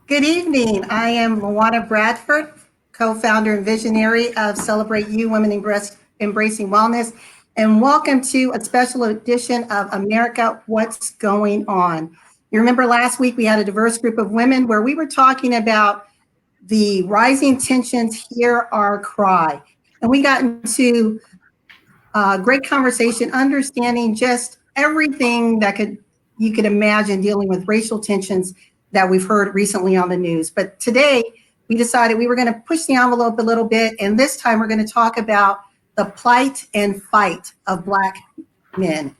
Good evening. I am Luana Bradford, co-founder and visionary of Celebrate You Women Embracing Wellness, and welcome to a special edition of America, What's Going On. You remember last week we had a diverse group of women where we were talking about the rising tensions, hear our cry. And we got into a great conversation, understanding just everything that you could imagine dealing with racial tensions that we've heard recently on the news. But today we decided we were going to push the envelope a little bit. And this time we're going to talk about the plight and fight of Black men.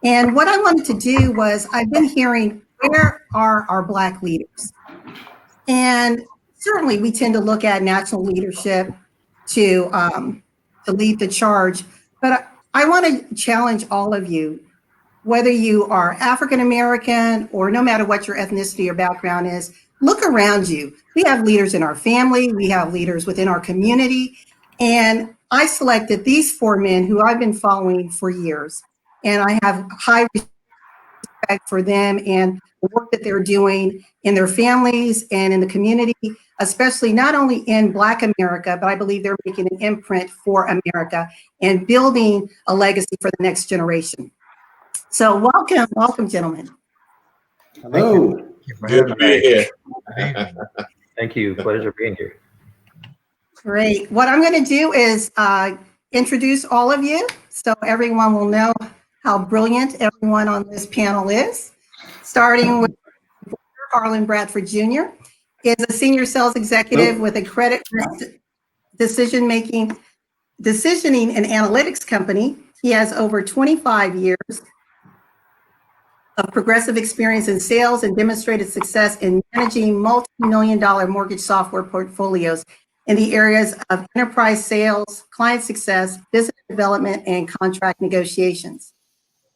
And what I wanted to do was, I've been hearing, where are our Black leaders? And certainly we tend to look at national leadership to lead the charge. But I want to challenge all of you, whether you are African American or no matter what your ethnicity or background is, look around you. We have leaders in our family, we have leaders within our community. And I selected these four men who I've been following for years. And I have high respect for them and the work that they're doing in their families and in the community, especially not only in Black America, but I believe they're making an imprint for America and building a legacy for the next generation. So welcome, gentlemen. Hello. Good to be here. Thank you. Pleasure being here. Great. What I'm going to do is introduce all of you so everyone will know how brilliant everyone on this panel is. Starting with Harlan Bradford Jr. is a senior sales executive with a credit decisioning and analytics company. He has over 25 years of progressive experience in sales and demonstrated success in managing multi-million-dollar mortgage software portfolios in the areas of enterprise sales, client success, business development, and contract negotiations.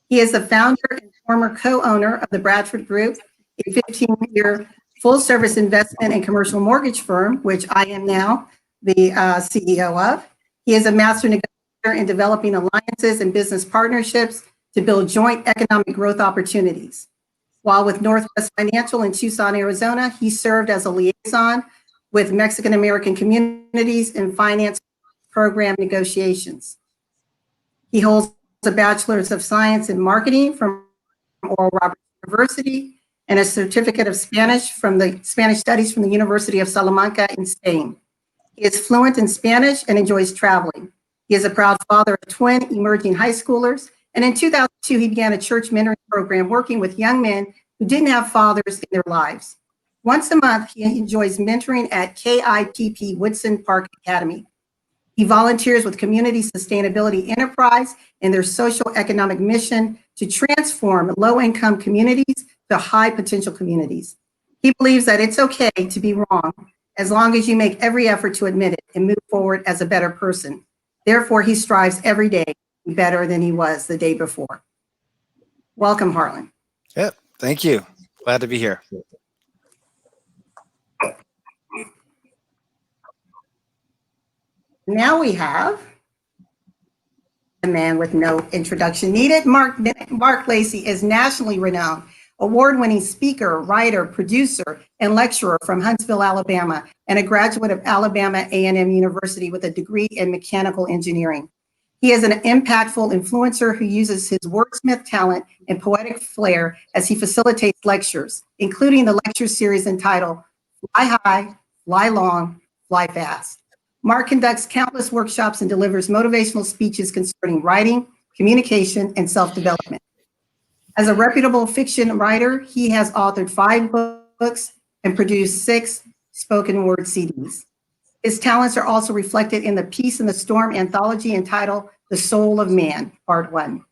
He is the founder and former co-owner of the Bradford Group, a 15-year full-service investment and commercial mortgage firm, which I am now the CEO of. He is a master negotiator in developing alliances and business partnerships to build joint economic growth opportunities. While with Northwest Financial in Tucson, Arizona, he served as a liaison with Mexican American communities in finance program negotiations. He holds a Bachelor's of Science in Marketing from Oral Roberts University and a certificate of Spanish Studies from the University of Salamanca in Spain. He is fluent in Spanish and enjoys traveling. He is a proud father of twin emerging high schoolers. And in 2002, he began a church mentoring program working with young men who didn't have fathers in their lives. Once a month, he enjoys mentoring at KIPP Woodson Park Academy. He volunteers with Community Sustainability Enterprise in their social economic mission to transform low-income communities to high-potential communities. He believes that it's okay to be wrong as long as you make every effort to admit it and move forward as a better person. Therefore, he strives every day to be better than he was the day before. Welcome, Harlan. Yep, thank you. Glad to be here. Now we have a man with no introduction needed. Mark Lacey is nationally renowned, award-winning speaker, writer, producer, and lecturer from Huntsville, Alabama, and a graduate of Alabama A&M University with a degree in mechanical engineering. He is an impactful influencer who uses his wordsmith talent and poetic flair as he facilitates lectures, including the lecture series entitled Fly High, Fly Long, Fly Fast. Mark conducts countless workshops and delivers motivational speeches concerning writing, communication, and self-development. As a reputable fiction writer, he has authored 5 books and produced 6 spoken word CDs. His talents are also reflected in the Peace in the Storm anthology entitled The Soul of Man, Part 1.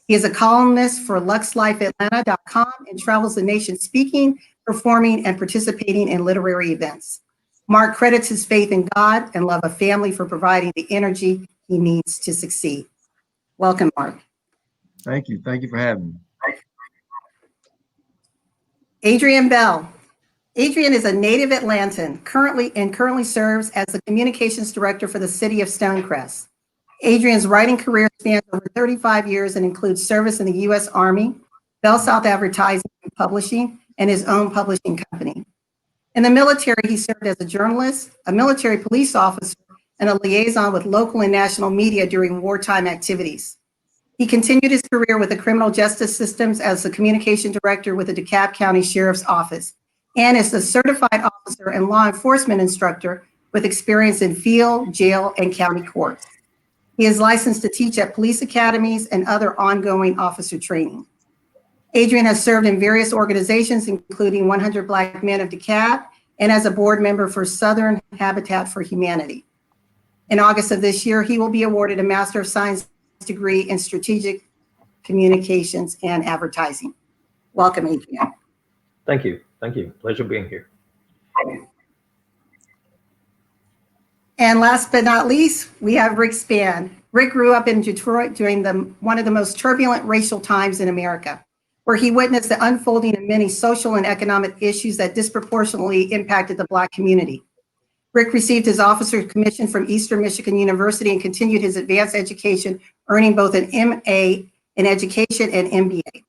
He is a columnist for luxlifeatlanta.com and travels the nation speaking, performing, and participating in literary events. Mark credits his faith in God and love of family for providing the energy he needs to succeed. Welcome, Mark. Thank you. Thank you for having me. Adrian Bell. Adrian is a native Atlantan, currently serves as the communications director for the city of Stonecrest. Adrian's writing career spans over 35 years and includes service in the U.S. Army, Bell South Advertising and Publishing, and his own publishing company. In the military, he served as a journalist, a military police officer, and a liaison with local and national media during wartime activities. He continued his career with the criminal justice systems as the communication director with the DeKalb County Sheriff's Office and is a certified officer and law enforcement instructor with experience in field, jail, and county courts. He is licensed to teach at police academies and other ongoing officer training. Adrian has served in various organizations, including 100 Black Men of DeKalb and as a board member for Southern Habitat for Humanity. In August of this year, he will be awarded a Master of Science degree in Strategic Communications and Advertising. Welcome, Adrian. Thank you. Thank you. Pleasure being here. And last but not least, we have Rick Spann. Rick grew up in Detroit during one of the most turbulent racial times in America, where he witnessed the unfolding of many social and economic issues that disproportionately impacted the Black community. Rick received his officer's commission from Eastern Michigan University and continued his advanced education, earning both an MA in education and MBA.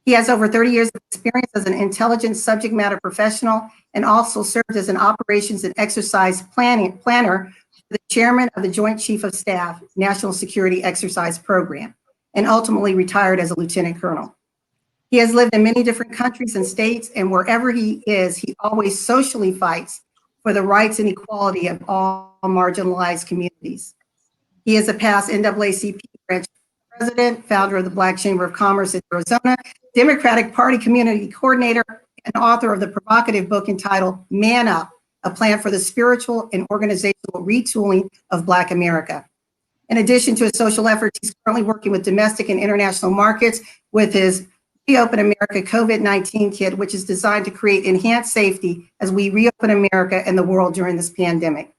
He has over 30 years of experience as an intelligent subject matter professional and also served as an operations and exercise planner for the chairman of the Joint Chief of Staff National Security Exercise Program, and ultimately retired as a lieutenant colonel. He has lived in many different countries and states, and wherever he is, he always socially fights for the rights and equality of all marginalized communities. He is a past NAACP branch president, founder of the Black Chamber of Commerce in Arizona, Democratic Party community coordinator, and author of the provocative book entitled Man Up, a plan for the spiritual and organizational retooling of Black America. In addition to his social efforts, he's currently working with domestic and international markets with his Reopen America COVID-19 kit, which is designed to create enhanced safety as we reopen America and the world during this pandemic.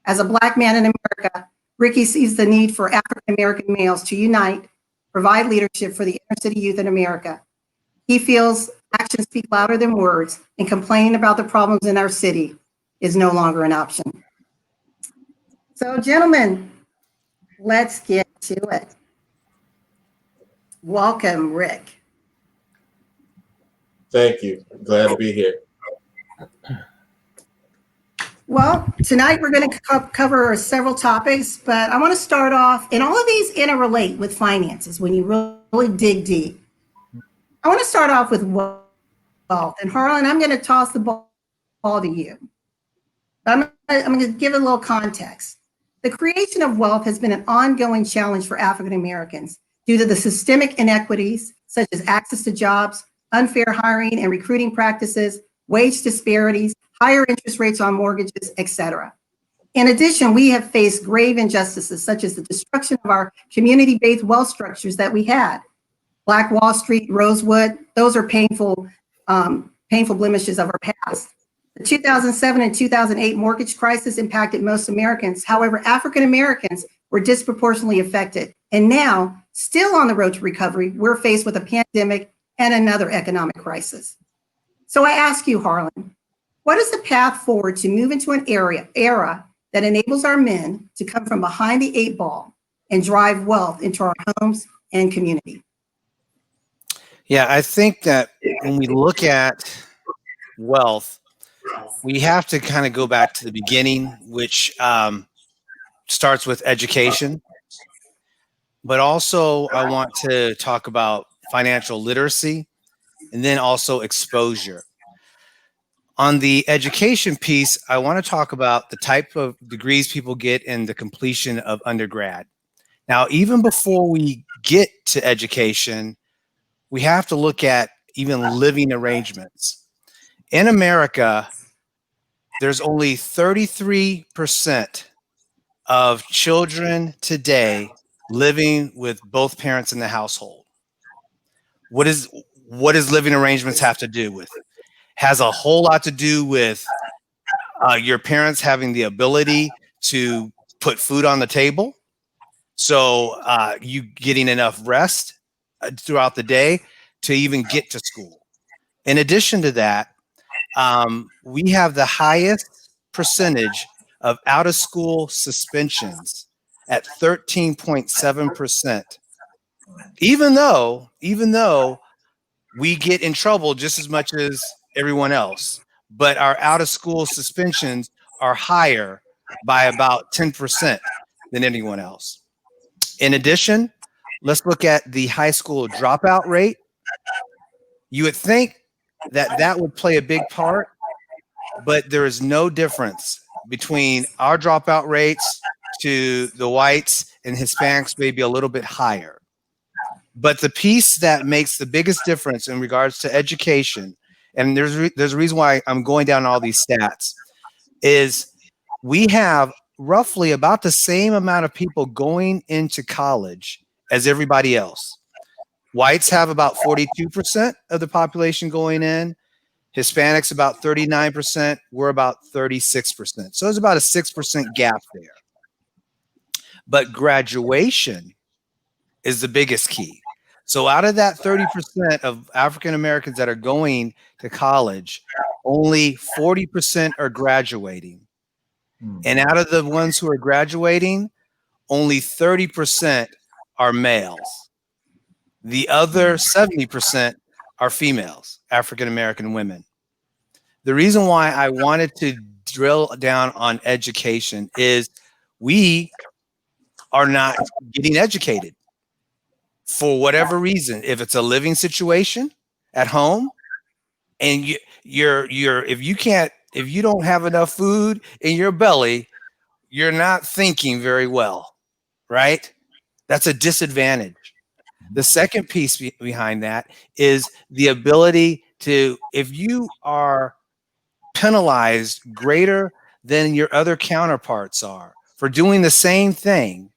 As a Black man in America, Ricky sees the need for African American males to unite, provide leadership for the inner city youth in America. He feels actions speak louder than words, and complaining about the problems in our city is no longer an option. So, gentlemen, let's get to it. Welcome, Rick. Thank you. Glad to be here. Well, tonight we're going to cover several topics, but I want to start off, and all of these interrelate with finances when you really dig deep. I want to start off with wealth. And Harlan, I'm going to toss the ball to you. I'm going to give it a little context. The creation of wealth has been an ongoing challenge for African Americans due to the systemic inequities, such as access to jobs, unfair hiring and recruiting practices, wage disparities, higher interest rates on mortgages, etc. In addition, we have faced grave injustices such as the destruction of our community-based wealth structures that we had. Black Wall Street, Rosewood, those are painful blemishes of our past. The 2007 and 2008 mortgage crisis impacted most Americans. However, African Americans were disproportionately affected. And now, still on the road to recovery, we're faced with a pandemic and another economic crisis. So I ask you, Harlan, what is the path forward to move into an era that enables our men to come from behind the eight ball and drive wealth into our homes and community? Yeah, I think that when we look at wealth, we have to kind of go back to the beginning, which starts with education. But also, I want to talk about financial literacy and then also exposure. On the education piece, I want to talk about the type of degrees people get in the completion of undergrad. Now, even before we get to education, we have to look at even living arrangements. In America, there's only 33% of children today living with both parents in the household. What does living arrangements have to do with? Has a whole lot to do with your parents having the ability to put food on the table. So you getting enough rest throughout the day to even get to school. In addition to that, we have the highest percentage of out-of-school suspensions at 13.7%. Even though we get in trouble just as much as everyone else, but our out of school suspensions are higher by about 10% than anyone else. In addition, let's look at the high school dropout rate. You would think that that would play a big part, but there is no difference between our dropout rates to the whites and Hispanics, maybe a little bit higher. But the piece that makes the biggest difference in regards to education, and there's a reason why I'm going down all these stats, is we have roughly about the same amount of people going into college as everybody else. Whites have about 42% of the population going in. Hispanics about 39%. We're about 36%. So there's about a 6% gap there. But graduation is the biggest key. So out of that 30% of African Americans that are going to college, only 40% are graduating. And out of the ones who are graduating, only 30% are males. The other 70% are females, African American women. The reason why I wanted to drill down on education is we are not getting educated for whatever reason. If it's a living situation at home, and if you don't have enough food in your belly, you're not thinking very well, right? That's a disadvantage. The second piece behind that is the ability to, if you are penalized greater than your other counterparts are for doing the same thing,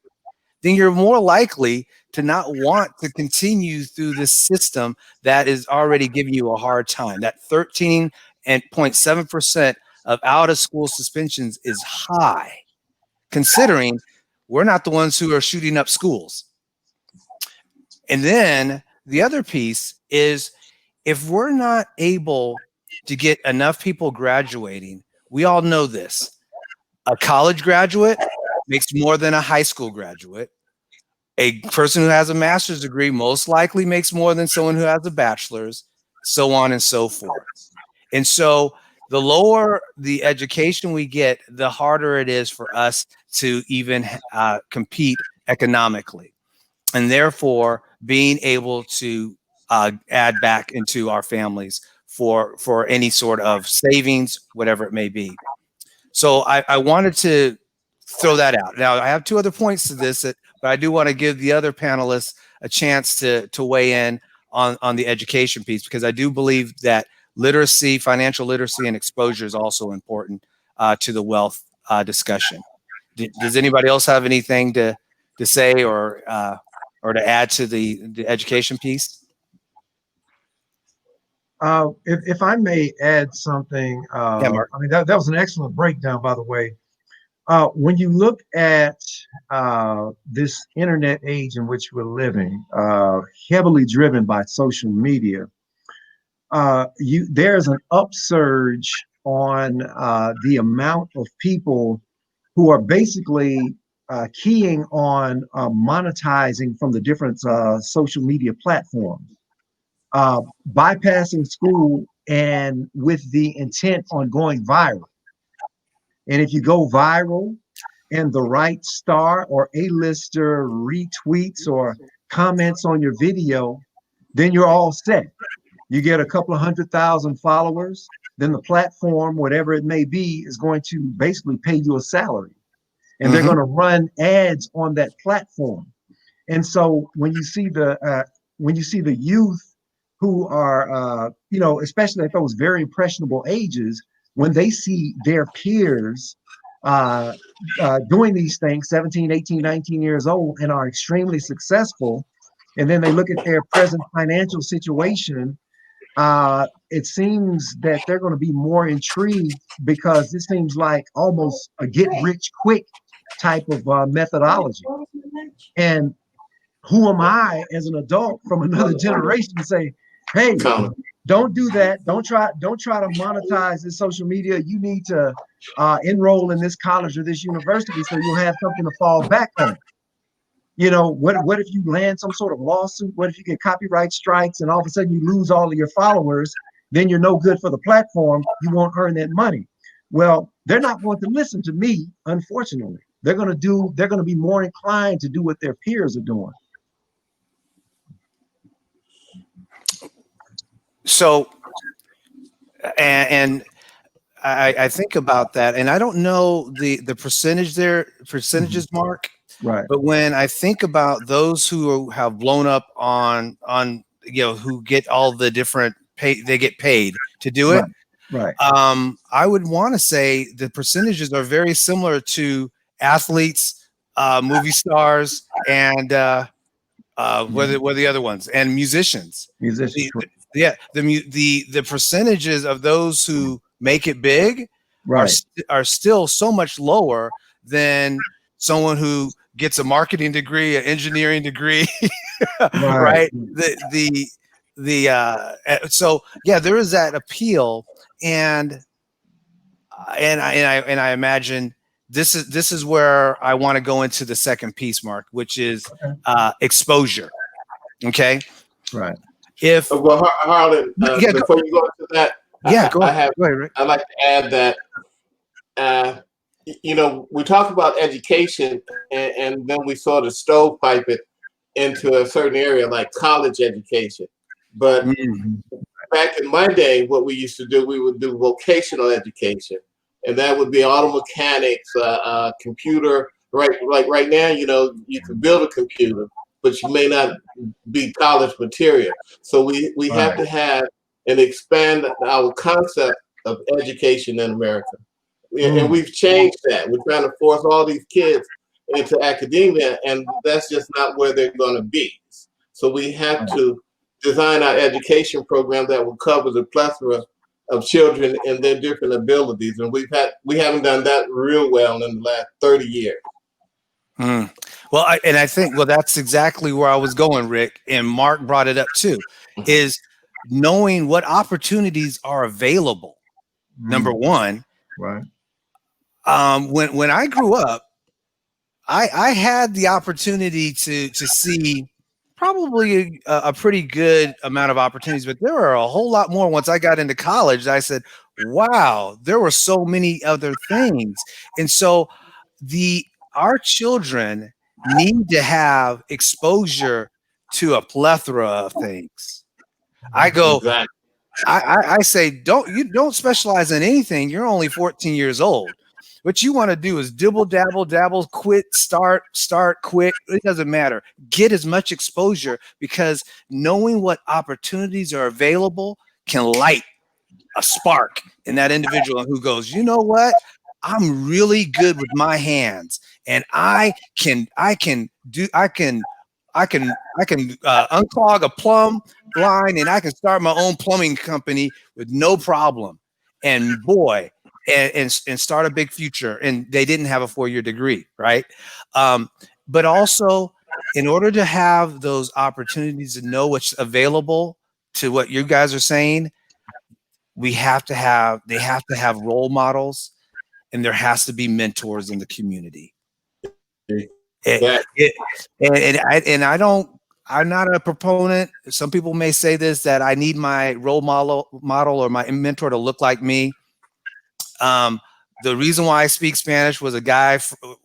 then you're more likely to not want to continue through this system that is already giving you a hard time. That 13.7% of out of school suspensions is high, considering we're not the ones who are shooting up schools. And then the other piece is, if we're not able to get enough people graduating, we all know this. A college graduate makes more than a high school graduate. A person who has a master's degree most likely makes more than someone who has a bachelor's, so on and so forth. And so the lower the education we get, the harder it is for us to even compete economically. And therefore, being able to add back into our families for any sort of savings, whatever it may be. So I wanted to throw that out. Now, I have two other points to this, but I do want to give the other panelists a chance to weigh in on the education piece, because I do believe that literacy, financial literacy, and exposure is also important to the wealth discussion. Does anybody else have anything to say or to add to the education piece? If I may add something, Yeah, Mark. I mean, that was an excellent breakdown, by the way. When you look at this internet age in which we're living, heavily driven by social media, there's an upsurge on the amount of people who are basically keying on monetizing from the different social media platforms, bypassing school and with the intent on going viral. And if you go viral and the right star or A-lister retweets or comments on your video, then you're all set. You get a couple of 100,000 followers, then the platform, whatever it may be, is going to basically pay you a salary. And they're going to run ads on that platform. And so when you see the youth who are, especially at those very impressionable ages, when they see their peers doing these things, 17, 18, 19 years old, and are extremely successful, and then they look at their present financial situation, it seems that they're going to be more intrigued, because this seems like almost a get-rich-quick type of methodology. And who am I as an adult from another generation to say, hey, don't do that. Don't try to monetize this social media. You need to enroll in this college or this university so you'll have something to fall back on. You know, what if you land some sort of lawsuit? What if you get copyright strikes and all of a sudden you lose all of your followers then you're no good for the platform. You won't earn that money. Well, they're not going to listen to me, unfortunately. They're going to be more inclined to do what their peers are doing. So, and I think about that, and I don't know the percentages, Mark. Right. But when I think about those who have blown up on who get all the different they get paid to do it. Right. I would want to say the percentages are very similar to athletes, movie stars, and what are the other ones, and musicians. Musicians. The percentages of those who make it big are still so much lower than someone who gets a marketing degree, an engineering degrey, right? So yeah, there is that appeal, and I imagine this is where I want to go into the second piece, Mark, which is exposure. Okay. Right. If well, Harlan, before you go into that, go ahead, Rick. I'd like to add that we talk about education, and then we sort of stovepipe it into a certain area like college education. But back in my day, what we used to do, we would do vocational education, and that would be auto mechanics, computer. Right now, you can build a computer, but you may not be college material. So we have to have and expand our concept of education in America. And we've changed that. We're trying to force all these kids into academia, and that's just not where they're going to be. So we have to design our education program that will cover the plethora of children and their different abilities. And we haven't done that real well in the last 30 years. Well, I think that's exactly where I was going, Rick, and Mark brought it up too, is knowing what opportunities are available. Number one, right. When I grew up, I had the opportunity to see probably a pretty good amount of opportunities, but there were a whole lot more once I got into college. I said, wow, there were so many other things. And so our children need to have exposure to a plethora of things. I go, exactly. I say, don't specialize in anything. You're only 14 years old. What you want to do is dibble, dabble, quit, start, quit. It doesn't matter. Get as much exposure, because knowing what opportunities are available can light a spark in that individual who goes, you know what? I'm really good with my hands, and I can unclog a plumb line, and I can start my own plumbing company with no problem. And boy, and start a big future. And they didn't have a 4-year degree, right? But also, in order to have those opportunities to know what's available to what you guys are saying, they have to have role models, and there has to be mentors in the community. I'm not a proponent. Some people may say this, that I need my role model or my mentor to look like me. The reason why I speak Spanish was a guy,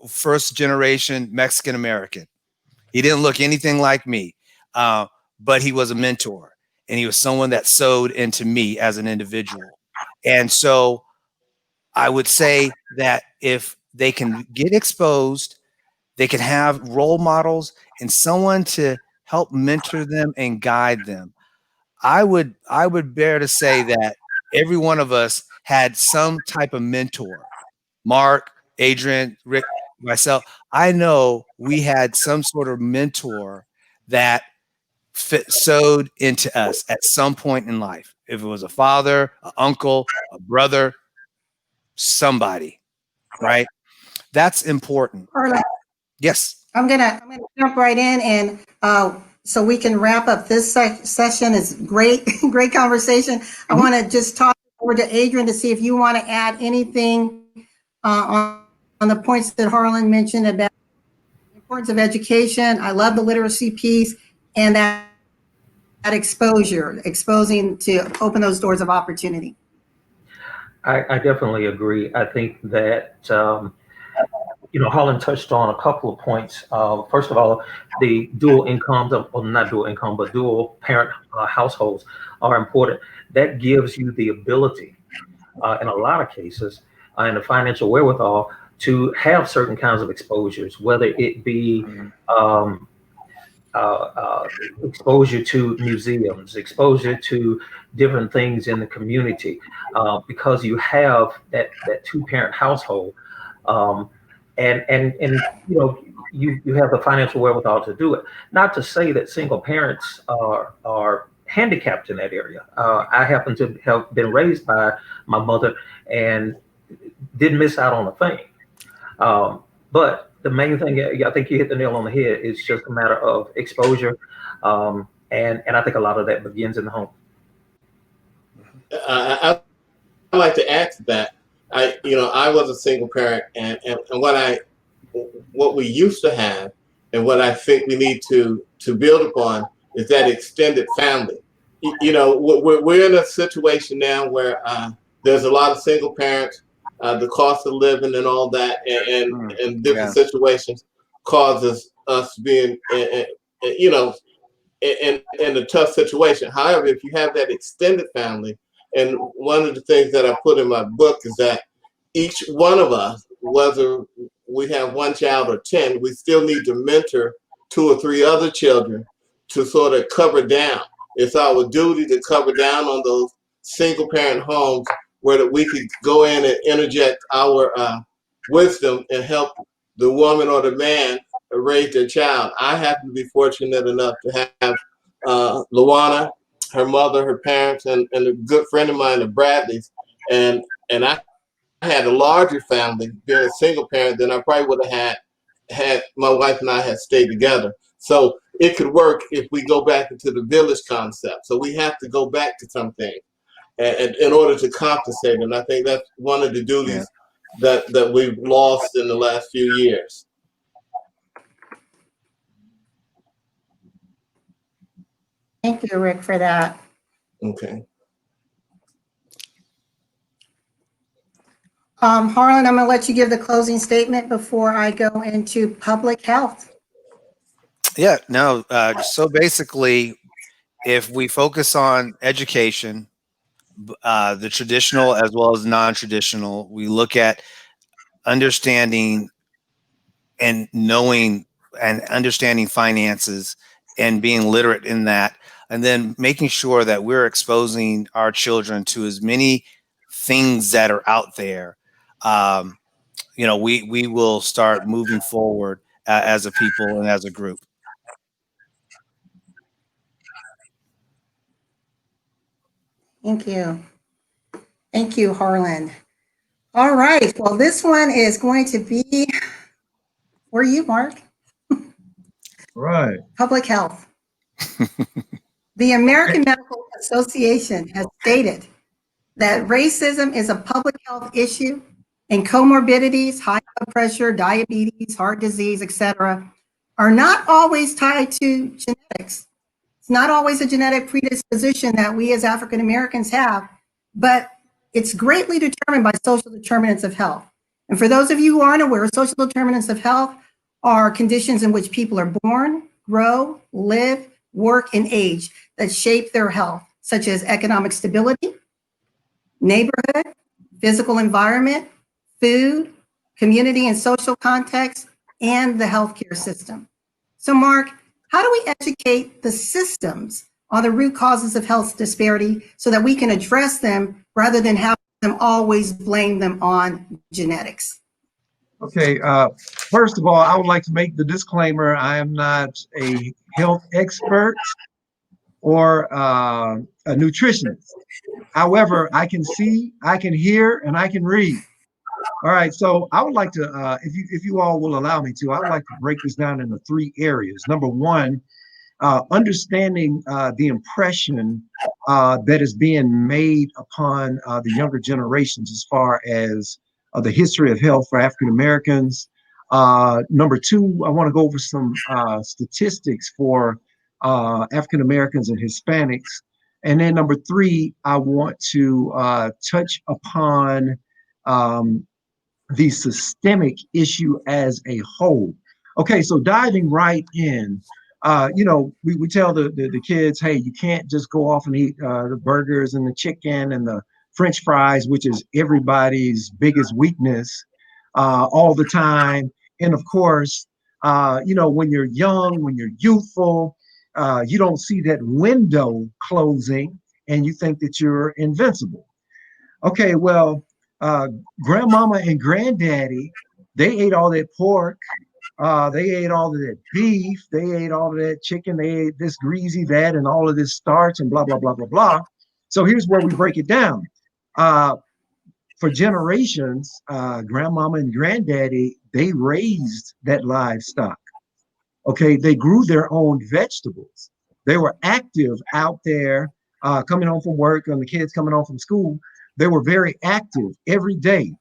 first generation Mexican American. He didn't look anything like me, but he was a mentor, and he was someone that sewed into me as an individual. And so I would say that if they can get exposed, they can have role models and someone to help mentor them and guide them. I would bear to say that every one of us had some type of mentor. Mark, Adrian, Rick, myself. I know we had some sort of mentor that sewed into us at some point in life. If it was a father, an uncle, a brother, somebody, right? That's important. Harlan, yes. I'm gonna jump right in, and so we can wrap up this session. It's great, great conversation. I want to just talk over to Adrian to see if you want to add anything on the points that Harlan mentioned about the importance of education. I love the literacy piece, and that that exposure, exposing to open those doors of opportunity? I definitely agree. I think that, Holland touched on a couple of points. First of all, the dual incomes, well, not dual income, but dual parent households are important. That gives you the ability, in a lot of cases, and the financial wherewithal to have certain kinds of exposures, whether it be um, exposure to museums, exposure to different things in the community, because you have that two-parent household, um, and you have the financial wherewithal to do it. Not to say that single parents are handicapped in that area. I happen to have been raised by my mother and didn't miss out on a thing. But the main thing, I think you hit the nail on the head, is just a matter of exposure. And I think a lot of that begins in the home. I'd like to add to that. I was a single parent, and what we used to have, and what I think we need to build upon is that extended family. We're in a situation now where there's a lot of single parents. The cost of living and all that, and different situations causes us being, in a tough situation. However, if you have that extended family, and one of the things that I put in my book is that each one of us, whether we have one child or 10, we still need to mentor 2 or 3 other children to sort of cover down. It's our duty to cover down on those single parent homes where we could go in and interject our wisdom and help the woman or the man raise their child. I happen to be fortunate enough to have Luana, her mother, her parents, and a good friend of mine, the Bradleys, and I had a larger family being a single parent than I probably would have had my wife and I had stayed together. So it could work if we go back into the village concept. So we have to go back to something and in order to compensate. And I think that's one of the duties that we've lost in the last few years. Thank you, Rick, for that. Okay. Harlan, I'm going to let you give the closing statement before I go into public health. Yeah, no. So basically, if we focus on education, the traditional as well as non-traditional, we look at understanding and knowing and understanding finances and being literate in that, and then making sure that we're exposing our children to as many things that are out there. We will start moving forward as a people and as a group. Thank you. Thank you, Harlan. All right. Well, this one is going to be for you, Mark. Right. Public health. The American Medical Association has stated that racism is a public health issue, and comorbidities, high blood pressure, diabetes, heart disease, etc., are not always tied to genetics. It's not always a genetic predisposition that we as African Americans have, but it's greatly determined by social determinants of health. And for those of you who aren't aware, social determinants of health are conditions in which people are born, grow, live, work, and age that shape their health, such as economic stability, neighborhood, physical environment, food, community and social context, and the healthcare system. So Mark, how do we educate the systems on the root causes of health disparity so that we can address them rather than have them always blame them on genetics? Okay, first of all, I would like to make the disclaimer, I am not a health expert or a nutritionist. However, I can see, I can hear, and I can read. All right, so I would like to, if you all will allow me to, I would like to break this down into 3 areas. Number one, understanding the impression that is being made upon the younger generations as far as the history of health for African Americans. Number 2, I want to go over some statistics for African Americans and Hispanics. And then number three, I want to touch upon the systemic issue as a whole. Okay, so diving right in, we tell the kids, hey, you can't just go off and eat the burgers and the chicken and the French fries, which is everybody's biggest weakness, all the time. And of course, when you're young, when you're youthful, you don't see that window closing and you think that you're invincible. Okay, well, uh, grandmama and granddaddy, they ate all that pork. They ate all of that beef. They ate all of that chicken. They ate this greasy, that, and all of this starch and blah, blah, blah, blah, blah. So here's where we break it down. Uh, for generations, grandmama and granddaddy, they raised that livestock. Okay, they grew their own vegetables. They were active out there, coming home from work and the kids coming home from school. They were very active every day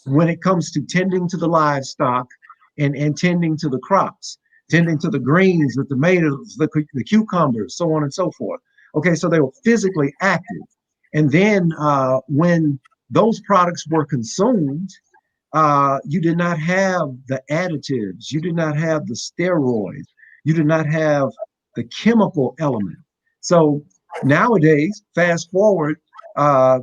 when it comes to tending to the livestock and tending to the crops, tending to the greens, the tomatoes, the cucumbers, so on and so forth. Okay, so they were physically active. And then when those products were consumed, you did not have the additives, you did not have the steroids, you did not have the chemical element. So nowadays, fast forward, uh,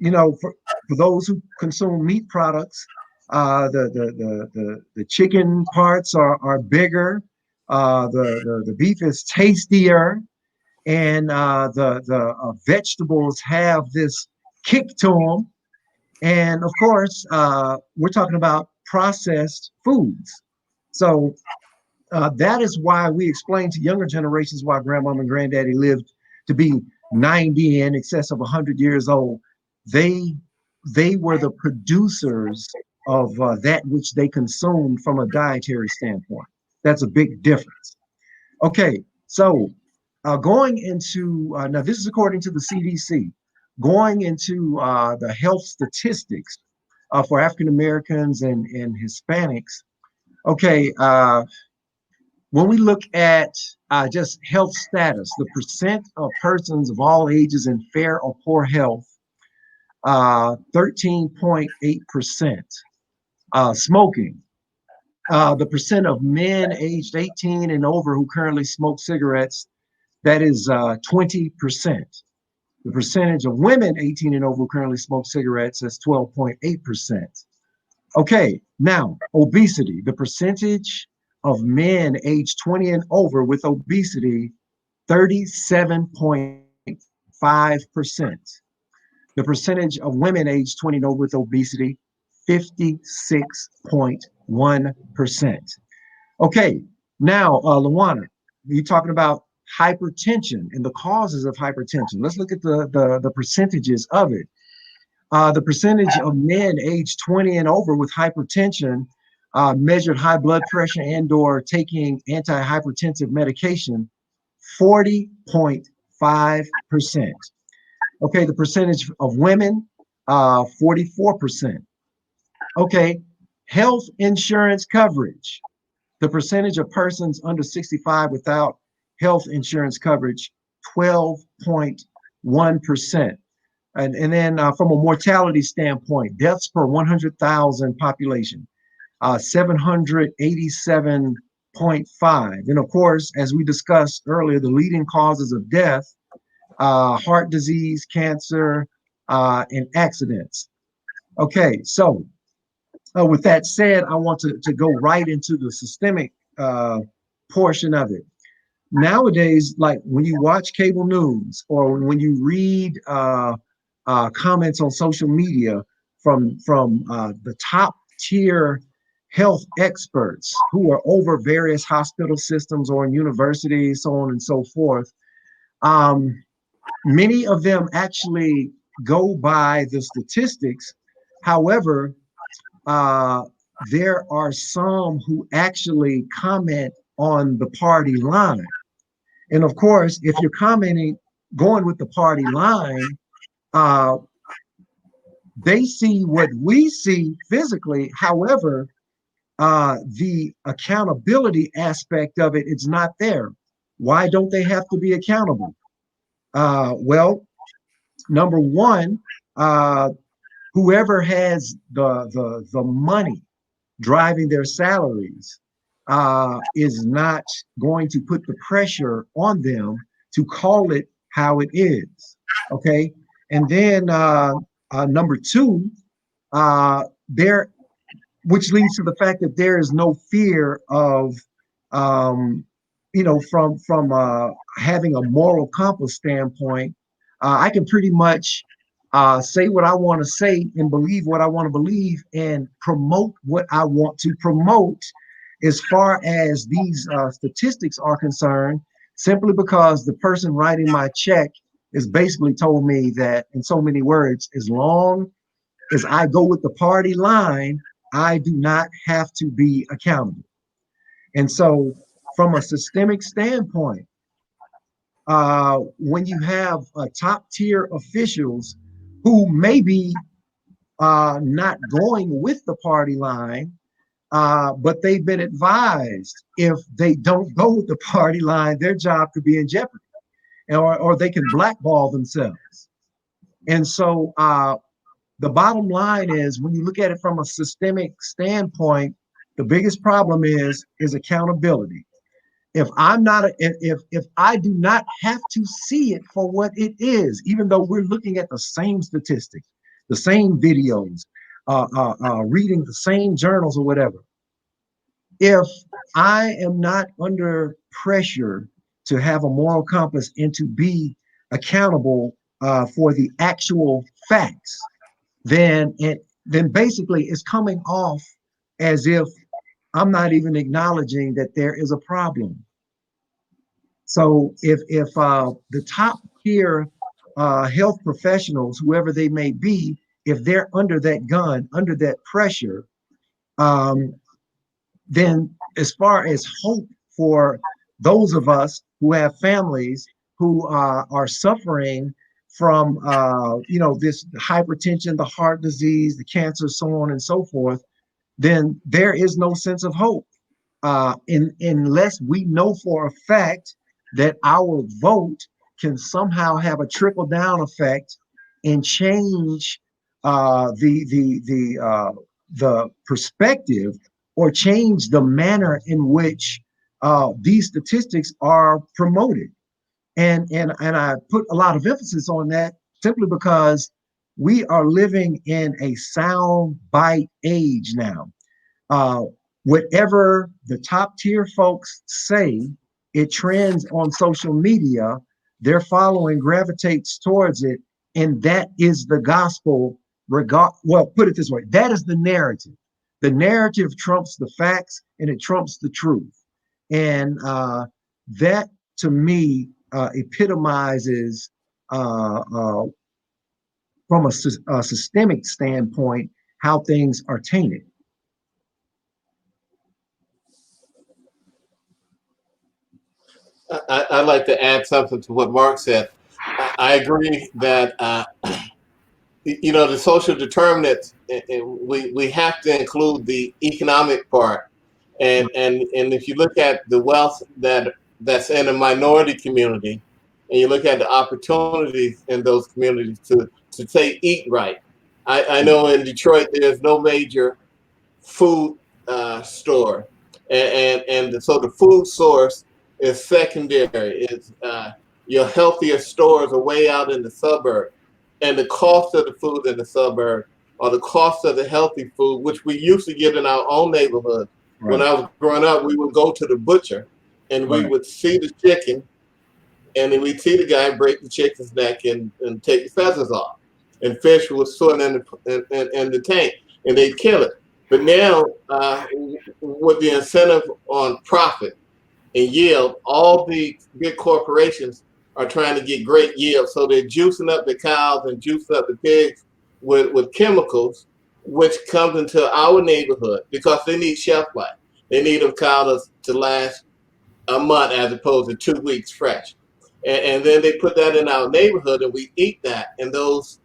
for those who consume meat products, the chicken parts are bigger, the beef is tastier, and the vegetables have this kick to them. And of course, we're talking about processed foods. So that is why we explain to younger generations why grandmama and granddaddy lived to be 90 and in excess of 100 years old. They they were the producers of that which they consumed from a dietary standpoint. That's a big difference. Okay, so going into now this is according to the CDC, going into the health statistics for African Americans and Hispanics. Okay, when we look at just health status, the percent of persons of all ages in fair or poor health, 13.8%. Smoking, the percent of men aged 18 and over who currently smoke cigarettes, that is 20%. The percentage of women 18 and over who currently smoke cigarettes is 12.8%. Okay, now obesity, the percentage of men aged 20 and over with obesity, 37.5%. The percentage of women aged 20 and over with obesity, 56.1%. Okay, now, Luana, you're talking about hypertension and the causes of hypertension. Let's look at the percentages of it. The percentage of men aged 20 and over with hypertension, measured high blood pressure and or taking antihypertensive medication, 40.5%. Okay, the percentage of women, 44%. Okay, health insurance coverage, the percentage of persons under 65 without health insurance coverage, 12.1%. And then from a mortality standpoint, deaths per 100,000 population, 787.5. And of course, as we discussed earlier, the leading causes of death, heart disease, cancer, and accidents. Okay, so with that said, I want to go right into the systemic portion of it. Nowadays, like when you watch cable news or when you read comments on social media from the top tier health experts who are over various hospital systems or in universities, so on and so forth, many of them actually go by the statistics. However, there are some who actually comment on the party line. And of course, if you're commenting, going with the party line, they see what we see physically. However, the accountability aspect of it is not there. Why don't they have to be accountable? Well, number one, whoever has the money driving their salaries is not going to put the pressure on them to call it how it is. Okay, and then number two, there, which leads to the fact that there is no fear of, um, from having a moral compass standpoint. I can pretty much say what I want to say and believe what I want to believe and promote what I want to promote as far as these statistics are concerned, simply because the person writing my check has basically told me that, in so many words, as long as I go with the party line, I do not have to be accountable. And so, from a systemic standpoint, when you have top tier officials who may be not going with the party line, but they've been advised if they don't go with the party line, their job could be in jeopardy, or they can blackball themselves. And so, the bottom line is, when you look at it from a systemic standpoint, the biggest problem is accountability. If I'm not if I do not have to see it for what it is, even though we're looking at the same statistics, the same videos, reading the same journals or whatever, if I am not under pressure to have a moral compass and to be accountable for the actual facts, then basically it's coming off as if I'm not even acknowledging that there is a problem. So if the top tier health professionals, whoever they may be, if they're under that gun, under that pressure, um, then as far as hope for those of us who have families who are suffering from this hypertension, the heart disease, the cancer, so on and so forth, then there is no sense of hope unless we know for a fact that our vote can somehow have a trickle down effect and change the perspective, or change the manner in which these statistics are promoted. And I put a lot of emphasis on that simply because we are living in a sound bite age now. Uh, Whatever the top tier folks say, it trends on social media. Their following gravitates towards it, and that is the gospel. Well, put it this way: that is the narrative. The narrative trumps the facts, and it trumps the truth. And that, to me, epitomizes, from a systemic standpoint, how things are tainted. I'd like to add something to what Mark said. I agree that the social determinants, we have to include the economic part, and if you look at the wealth that's in a minority community, and you look at the opportunities in those communities to say eat right. I know in Detroit there's no major food store, so the food source is secondary. It's your healthiest stores are way out in the suburb, and the cost of the food in the suburb, or the cost of the healthy food, which we used to get in our own neighborhood. Right. When I was growing up, we would go to the butcher, and we would see the chicken, and then we'd see the guy break the chicken's neck and take the feathers off, and fish was swimming in the tank, and they'd kill it. But now, with the incentive on profit and yield, all the big corporations are trying to get great yield. So they're juicing up the cows and juicing up the pigs with chemicals, which comes into our neighborhood because they need shelf life. They need them cows to last a month as opposed to 2 weeks fresh. And then they put that in our neighborhood, and we eat that. And those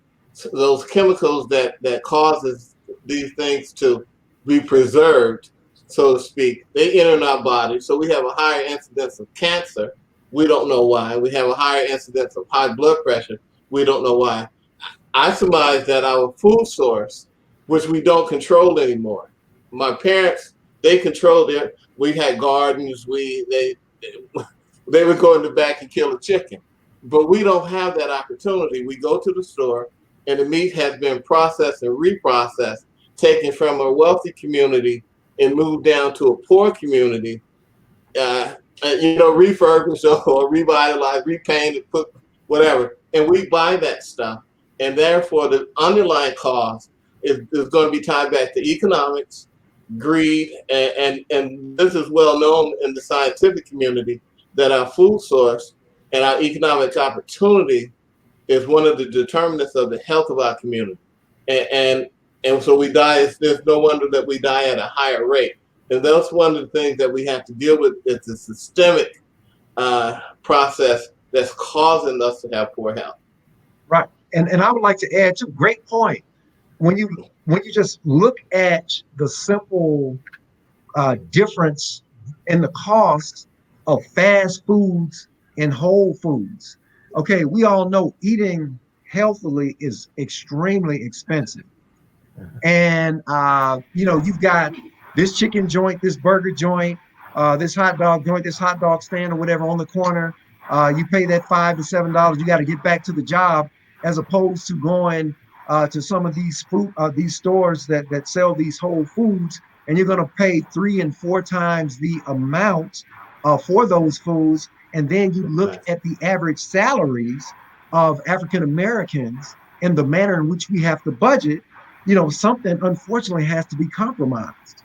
chemicals that causes these things to be preserved, so to speak, they enter in our body. So we have a higher incidence of cancer We don't know why. We have a higher incidence of high blood pressure. We don't know why. I surmise that our food source, which we don't control anymore. My parents, they controlled it. We had gardens. They would go in the back and kill a chicken. But we don't have that opportunity. We go to the store and the meat has been processed and reprocessed, taken from a wealthy community and moved down to a poor community, refurbished or revitalized, repainted, put whatever. And we buy that stuff. And therefore, the underlying cause is going to be tied back to economics, greed, and this is well known in the scientific community that our food source and our economic opportunity is one of the determinants of the health of our community. And so we die, there's no wonder that we die at a higher rate. And that's one of the things that we have to deal with. It's a systemic process that's causing us to have poor health. Right. And I would like to add to great point. When you just look at the simple difference in the cost of fast foods and whole foods. Okay, we all know eating healthily is extremely expensive. And you've got this chicken joint, this burger joint, this hot dog joint, this hot dog stand or whatever on the corner. You pay that $5 to $7. You got to get back to the job, as opposed to going to some of these these stores that sell these whole foods, and you're going to pay 3 and 4 times the amount for those foods. And then you look at the average salaries of African Americans and the manner in which we have to budget. Something unfortunately has to be compromised.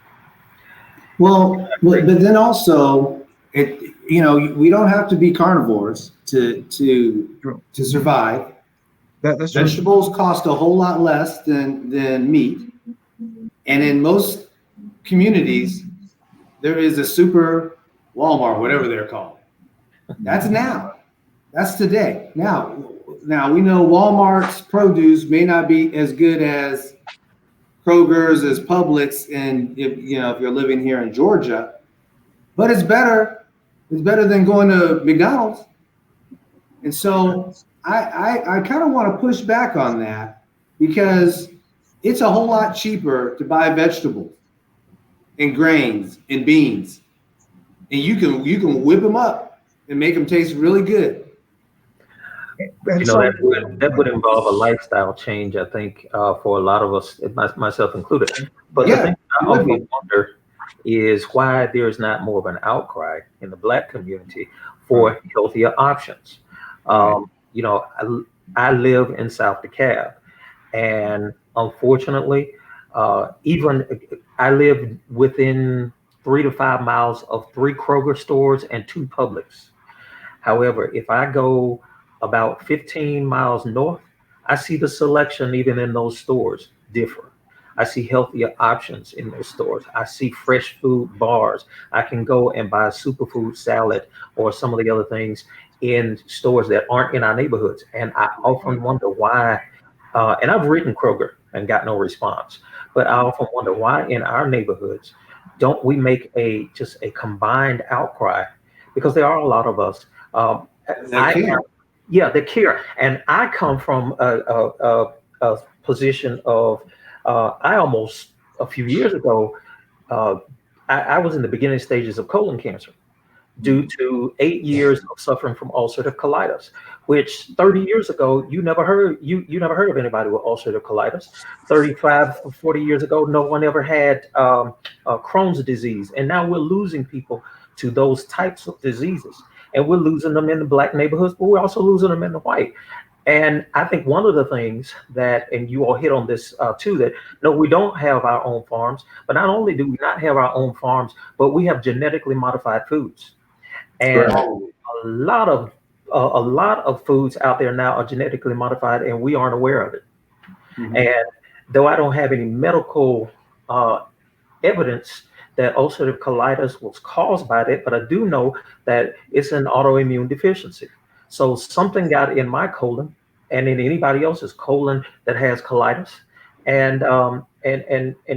Well, but then also, we don't have to be carnivores to survive. That's Vegetables cost a whole lot less than meat, and in most communities, there is a super Walmart, whatever they're called. That's now. That's today. Now we know Walmart's produce may not be as good as Kroger's, as Publix, and if you're living here in Georgia, but it's better. It's better than going to McDonald's. And so I kind of want to push back on that, because it's a whole lot cheaper to buy vegetables and grains and beans, and you can whip them up and make them taste really good. That would involve a lifestyle change, I think, for a lot of us, myself included. But the thing I often wonder is why there is not more of an outcry in the Black community for healthier options. I live in South DeKalb, and unfortunately, even I live within 3 to 5 miles of 3 Kroger stores and 2 Publix. However, if I go about 15 miles north, I see the selection even in those stores differ. I see healthier options in those stores. I see fresh food bars. I can go and buy a superfood salad or some of the other things in stores that aren't in our neighborhoods. And I often wonder why, and I've written Kroger and got no response, but I often wonder why in our neighborhoods don't we make just a combined outcry? Because there are a lot of us. They care. And I come from a position of, I almost, a few years ago, I was in the beginning stages of colon cancer due to 8 years of suffering from ulcerative colitis, which 30 years ago, you never heard of anybody with ulcerative colitis. 35 or 40 years ago, no one ever had Crohn's disease. And now we're losing people to those types of diseases. And we're losing them in the Black neighborhoods, but we're also losing them in the white. And I think one of the things that, and you all hit on this too, that no, we don't have our own farms, but not only do we not have our own farms, but we have genetically modified foods. And a lot of foods out there now are genetically modified, and we aren't aware of it. Mm-hmm. And though I don't have any medical evidence that ulcerative colitis was caused by that, but I do know that it's an autoimmune deficiency. So something got in my colon and in anybody else's colon that has colitis, and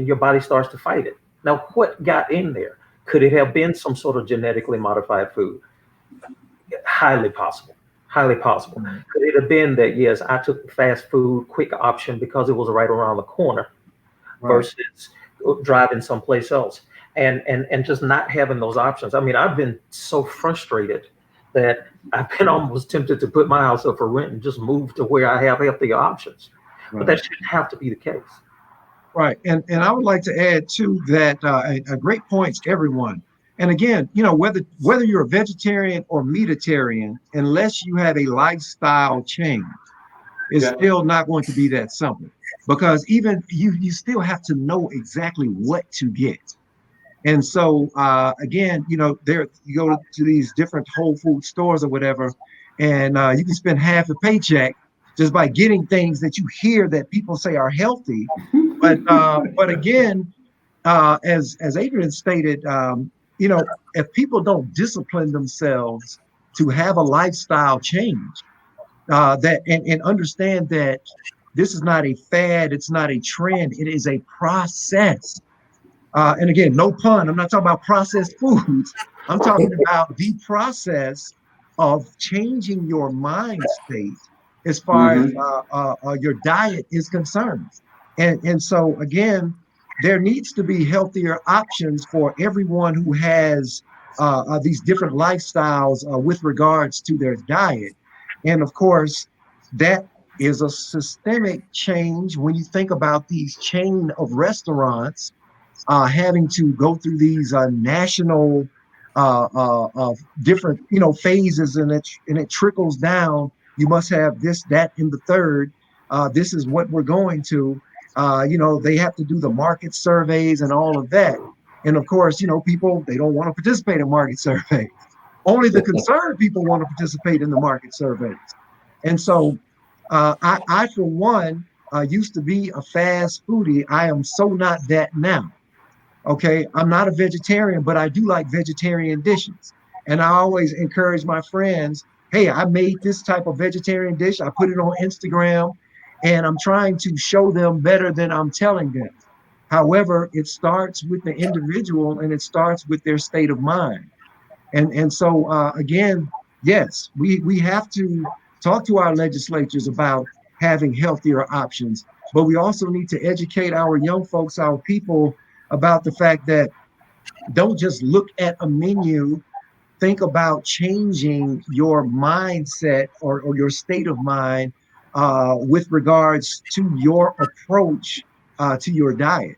your body starts to fight it. Now, what got in there? Could it have been some sort of genetically modified food? Highly possible. Highly possible. Could it have been that, yes, I took the fast food quick option because it was right around the corner versus driving someplace else, and just not having those options. I mean, I've been so frustrated that I've been almost tempted to put my house up for rent and just move to where I have healthier options. But that shouldn't have to be the case. Right. And I would like to add too that a great points, everyone. And again, whether you're a vegetarian or meatitarian, unless you have a lifestyle change, it's still not going to be that simple. Because even you still have to know exactly what to get. And so again, there you go to these different Whole Food stores or whatever, and you can spend half a paycheck just by getting things that you hear that people say are healthy. But again, as Adrian stated, if people don't discipline themselves to have a lifestyle change, that and understand that this is not a fad, it's not a trend, it is a process. And again, no pun, I'm not talking about processed foods. I'm talking about the process of changing your mind state as far as your diet is concerned. And so, again, there needs to be healthier options for everyone who has these different lifestyles with regards to their diet. And of course, that is a systemic change when you think about these chain of restaurants having to go through these national different phases, and it trickles down. You must have this, that, and the third. This is what we're going to. They have to do the market surveys and all of that. And of course, people, they don't want to participate in market surveys. Only the concerned people want to participate in the market surveys. And so I for one, used to be a fast foodie. I am so not that now. Okay, I'm not a vegetarian, but I do like vegetarian dishes. And I always encourage my friends, hey, I made this type of vegetarian dish. I put it on Instagram, and I'm trying to show them better than I'm telling them. However, it starts with the individual, and it starts with their state of mind. And so again, yes, we have to talk to our legislatures about having healthier options, but we also need to educate our young folks, our people, about the fact that don't just look at a menu, think about changing your mindset or your state of mind with regards to your approach to your diet.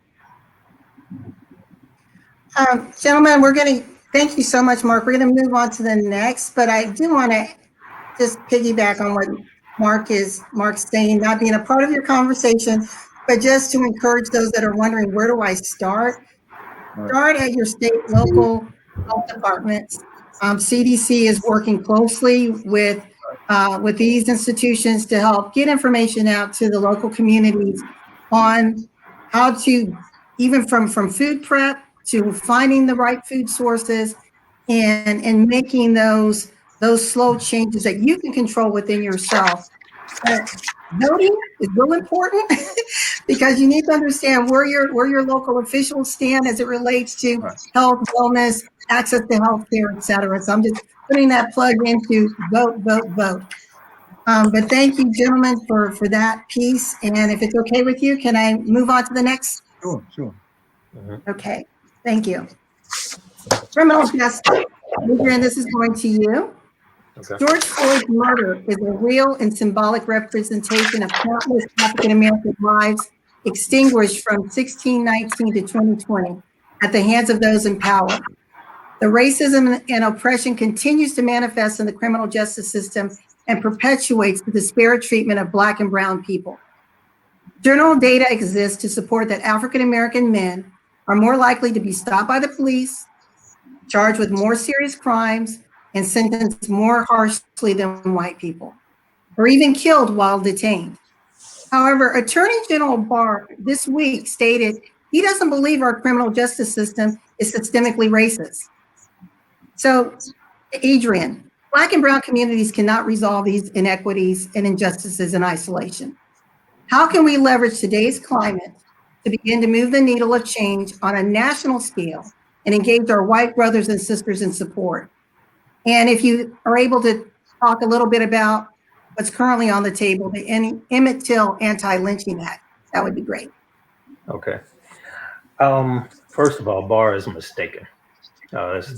Gentlemen, thank you so much, Mark. We're going to move on to the next, but I do want to just piggyback on what Mark's saying, not being a part of your conversation, but just to encourage those that are wondering, where do I start? Start at your state, local health departments. CDC is working closely with these institutions to help get information out to the local communities on how to, even from food prep to finding the right food sources and making those slow changes that you can control within yourself. But voting is real important because you need to understand where your local officials stand as it relates to health, wellness, access to health care, et cetera. So I'm just putting that plug into vote, vote, vote. But thank you, gentlemen, for that piece. And if it's okay with you, can I move on to the next? Sure. Okay, thank you. Criminal justice. Adrian, this is going to you. Okay. George Floyd's murder is a real and symbolic representation of countless African-American lives extinguished from 1619 to 2020 at the hands of those in power. The racism and oppression continues to manifest in the criminal justice system and perpetuates the disparate treatment of Black and brown people. Journal data exists to support that African-American men are more likely to be stopped by the police, charged with more serious crimes, and sentenced more harshly than white people, or even killed while detained. However, Attorney General Barr this week stated he doesn't believe our criminal justice system is systemically racist. So, Adrian, Black and brown communities cannot resolve these inequities and injustices in isolation. How can we leverage today's climate to begin to move the needle of change on a national scale and engage our white brothers and sisters in support? And if you are able to talk a little bit about what's currently on the table, the Emmett Till Anti-Lynching Act, that would be great. Okay. First of all, Barr is mistaken. Let's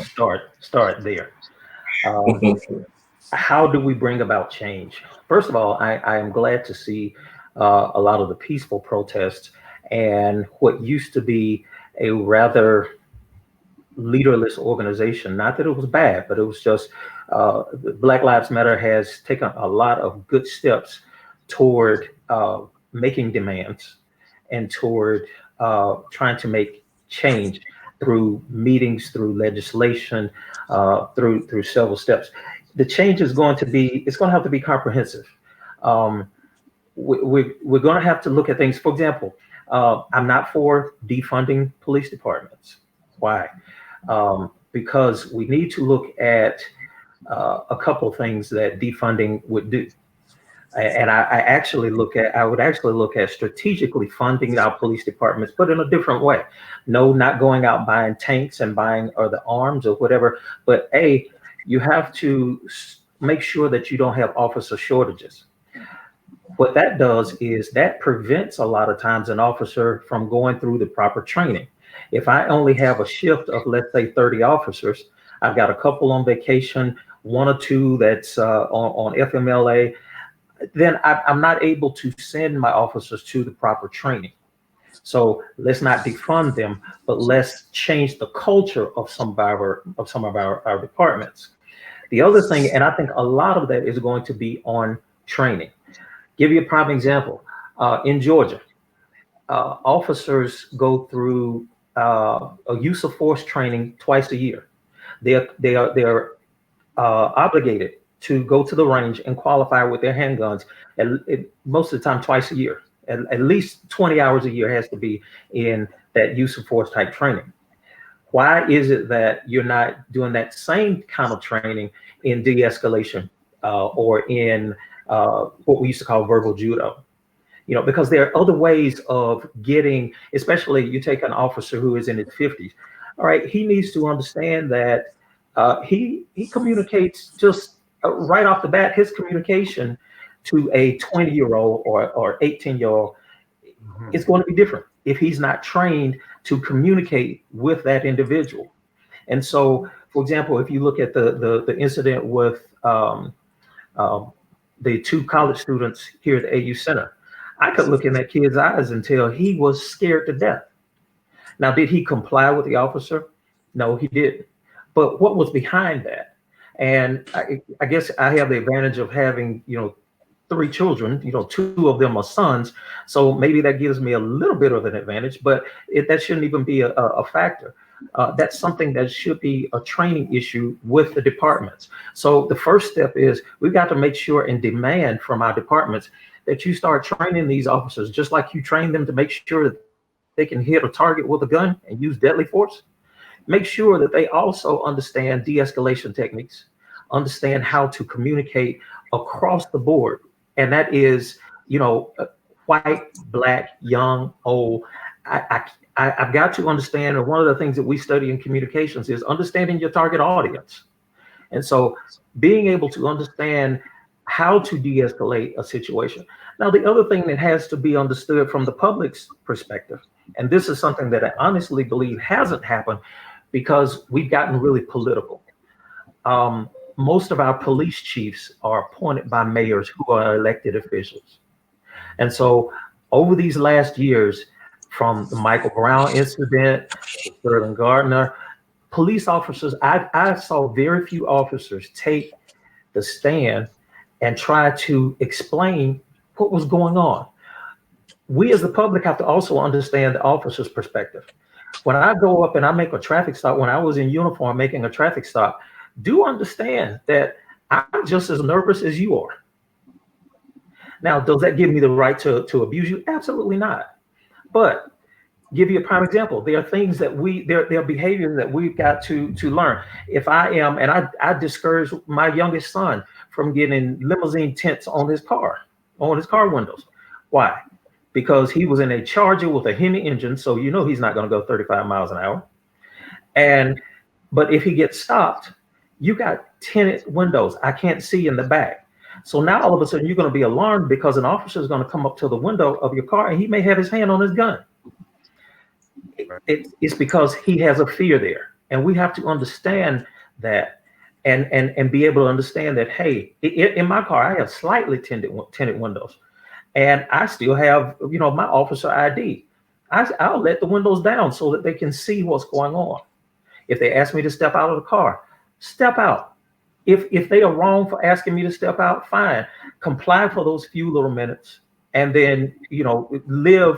start there. Um, how do we bring about change? First of all, I am glad to see a lot of the peaceful protests and what used to be a rather leaderless organization. Not that it was bad, but it was just Black Lives Matter has taken a lot of good steps toward making demands and toward trying to make change through meetings, through legislation, through several steps. The change is going to be, it's going to have to be comprehensive. Um, we're going to have to look at things. For example, I'm not for defunding police departments. Why? Because we need to look at a couple of things that defunding would do. And I would actually look at strategically funding our police departments, but in a different way. No, not going out buying tanks and buying or the arms or whatever, but you have to make sure that you don't have officer shortages. What that does is that prevents a lot of times an officer from going through the proper training. If I only have a shift of, let's say, 30 officers, I've got a couple on vacation, one or two that's on FMLA, then I'm not able to send my officers to the proper training. So let's not defund them, but let's change the culture of some of our departments. The other thing, and I think a lot of that is going to be on training. Give you a prime example. In Georgia, officers go through a use of force training twice a year. They're obligated to go to the range and qualify with their handguns most of the time twice a year. At least 20 hours a year has to be in that use of force type training. Why is it that you're not doing that same kind of training in de-escalation or in what we used to call verbal judo? You know, because there are other ways of getting, especially you take an officer who is in his 50s. All right, he needs to understand that he communicates just right off the bat. His communication to a 20-year-old or 18-year-old is going to be different if he's not trained to communicate with that individual. And so, for example, if you look at the incident with the two college students here at the AU Center, I could look in that kid's eyes and tell he was scared to death. Now, did he comply with the officer? No, he didn't. But what was behind that? And I guess I have the advantage of having, 3 children, 2 of them are sons. So maybe that gives me a little bit of an advantage, but that shouldn't even be a factor. That's something that should be a training issue with the departments. So the first step is we've got to make sure and demand from our departments that you start training these officers, just like you train them to make sure that they can hit a target with a gun and use deadly force. Make sure that they also understand de-escalation techniques, understand how to communicate across the board. And that is, white, black, young, old. I've got to understand, and one of the things that we study in communications is understanding your target audience. And so being able to understand how to de-escalate a situation. Now, the other thing that has to be understood from the public's perspective, and this is something that I honestly believe hasn't happened because we've gotten really political. Most of our police chiefs are appointed by mayors who are elected officials. And so over these last years, from the Michael Brown incident, to Sterling Gardner, police officers, I saw very few officers take the stand and try to explain what was going on. We as the public have to also understand the officer's perspective. When I go up and I make a traffic stop, when I was in uniform making a traffic stop, do understand that I'm just as nervous as you are. Now, does that give me the right to abuse you? Absolutely not. But give you a prime example. There are things that there are behaviors that we've got to learn. If I am, and I discourage my youngest son from getting limousine tints on his car windows. Why? Because he was in a Charger with a Hemi engine, so he's not going to go 35 miles an hour. But if he gets stopped, You got tinted windows. I can't see in the back. So now all of a sudden you're going to be alarmed because an officer is going to come up to the window of your car and he may have his hand on his gun. It's because he has a fear there. And we have to understand that and be able to understand that, hey, in my car, I have slightly tinted windows and I still have, my officer ID. I'll let the windows down so that they can see what's going on. If they ask me to step out of the car, step out. If they are wrong for asking me to step out, fine. Comply for those few little minutes and then, live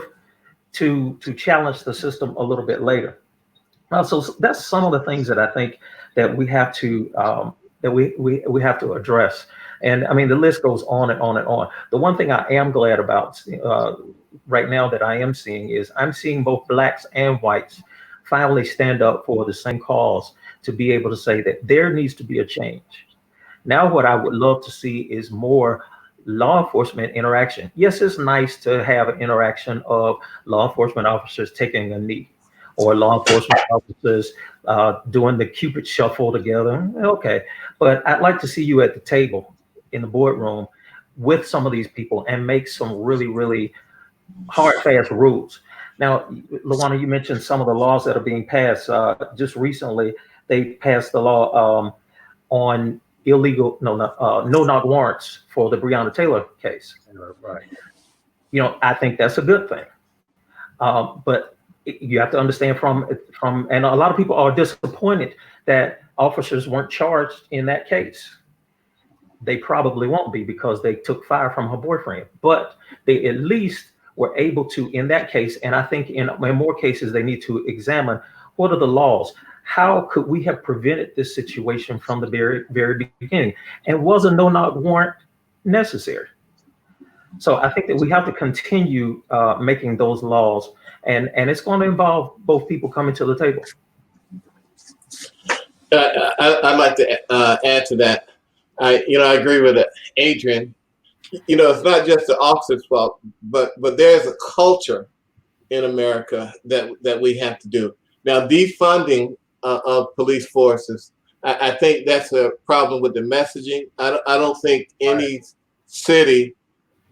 to challenge the system a little bit later. So that's some of the things that I think that we have to we have to address. And I mean, the list goes on and on and on. The one thing I am glad about right now that I am seeing is I'm seeing both blacks and whites finally stand up for the same cause to be able to say that there needs to be a change. Now, what I would love to see is more law enforcement interaction. Yes, it's nice to have an interaction of law enforcement officers taking a knee or law enforcement officers doing the Cupid shuffle together. Okay, but I'd like to see you at the table in the boardroom with some of these people and make some really, really hard, fast rules. Now, Luana, you mentioned some of the laws that are being passed. Just recently, they passed the law on illegal, no-knock warrants for the Breonna Taylor case. Right. I think that's a good thing. But you have to understand from, and a lot of people are disappointed that officers weren't charged in that case. They probably won't be because they took fire from her boyfriend, but they at least were able to, in that case, and I think in more cases, they need to examine what are the laws. How could we have prevented this situation from the very, very beginning? And was a no-knock warrant necessary? So I think that we have to continue making those laws, and it's going to involve both people coming to the table. I'd like to add to that. I agree with Adrian. It's not just the officer's fault, but there's a culture in America that we have to do. Now, defunding of police forces, I think that's a problem with the messaging. I don't think any city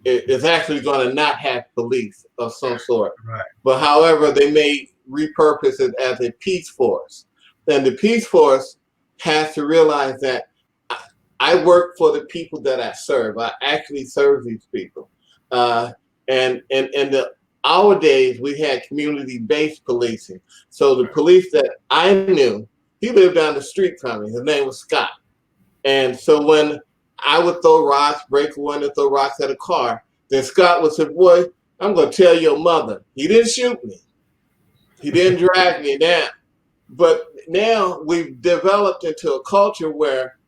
is actually going to not have police of some sort. Right. But however, they may repurpose it as a peace force. Then the peace force has to realize that I work for the people that I serve. I actually serve these people. And in our days, we had community-based policing. So the police that I knew, he lived down the street from me. His name was Scott. And so when I would throw rocks, break a window, throw rocks at a car, then Scott would say, boy, I'm going to tell your mother. He didn't shoot me. He didn't drag me down. But now we've developed into a culture where,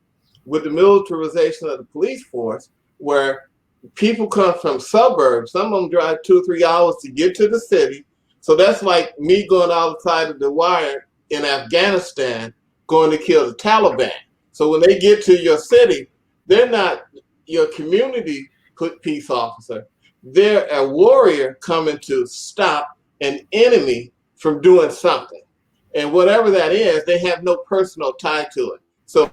with the militarization of the police force, where people come from suburbs, some of them drive 2 or 3 hours to get to the city. So that's like me going outside of the wire in Afghanistan, going to kill the Taliban. So when they get to your city, they're not your community peace officer. They're a warrior coming to stop an enemy from doing something. And whatever that is, they have no personal tie to it. So,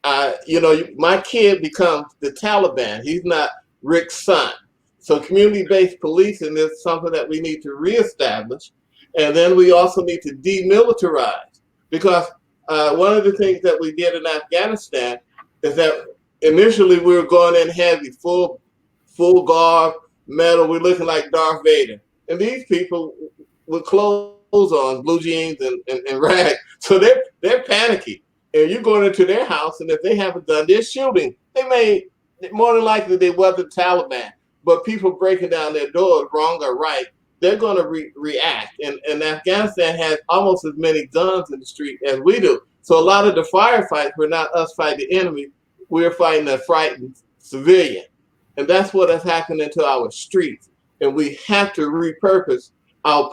my kid becomes the Taliban. He's not Rick's son. So community-based policing is something that we need to reestablish. And then we also need to demilitarize. Because one of the things that we did in Afghanistan is that initially we were going in heavy, full garb, metal. We're looking like Darth Vader. And these people with clothes on, blue jeans and rags. So they're panicky. And you're going into their house, and if they have a gun, they're shooting. They may, more than likely, they were the Taliban. But people breaking down their doors, wrong or right, they're going to react. And Afghanistan has almost as many guns in the street as we do. So a lot of the firefights were not us fighting the enemy. We're fighting a frightened civilian. And that's what has happened into our streets. And we have to repurpose our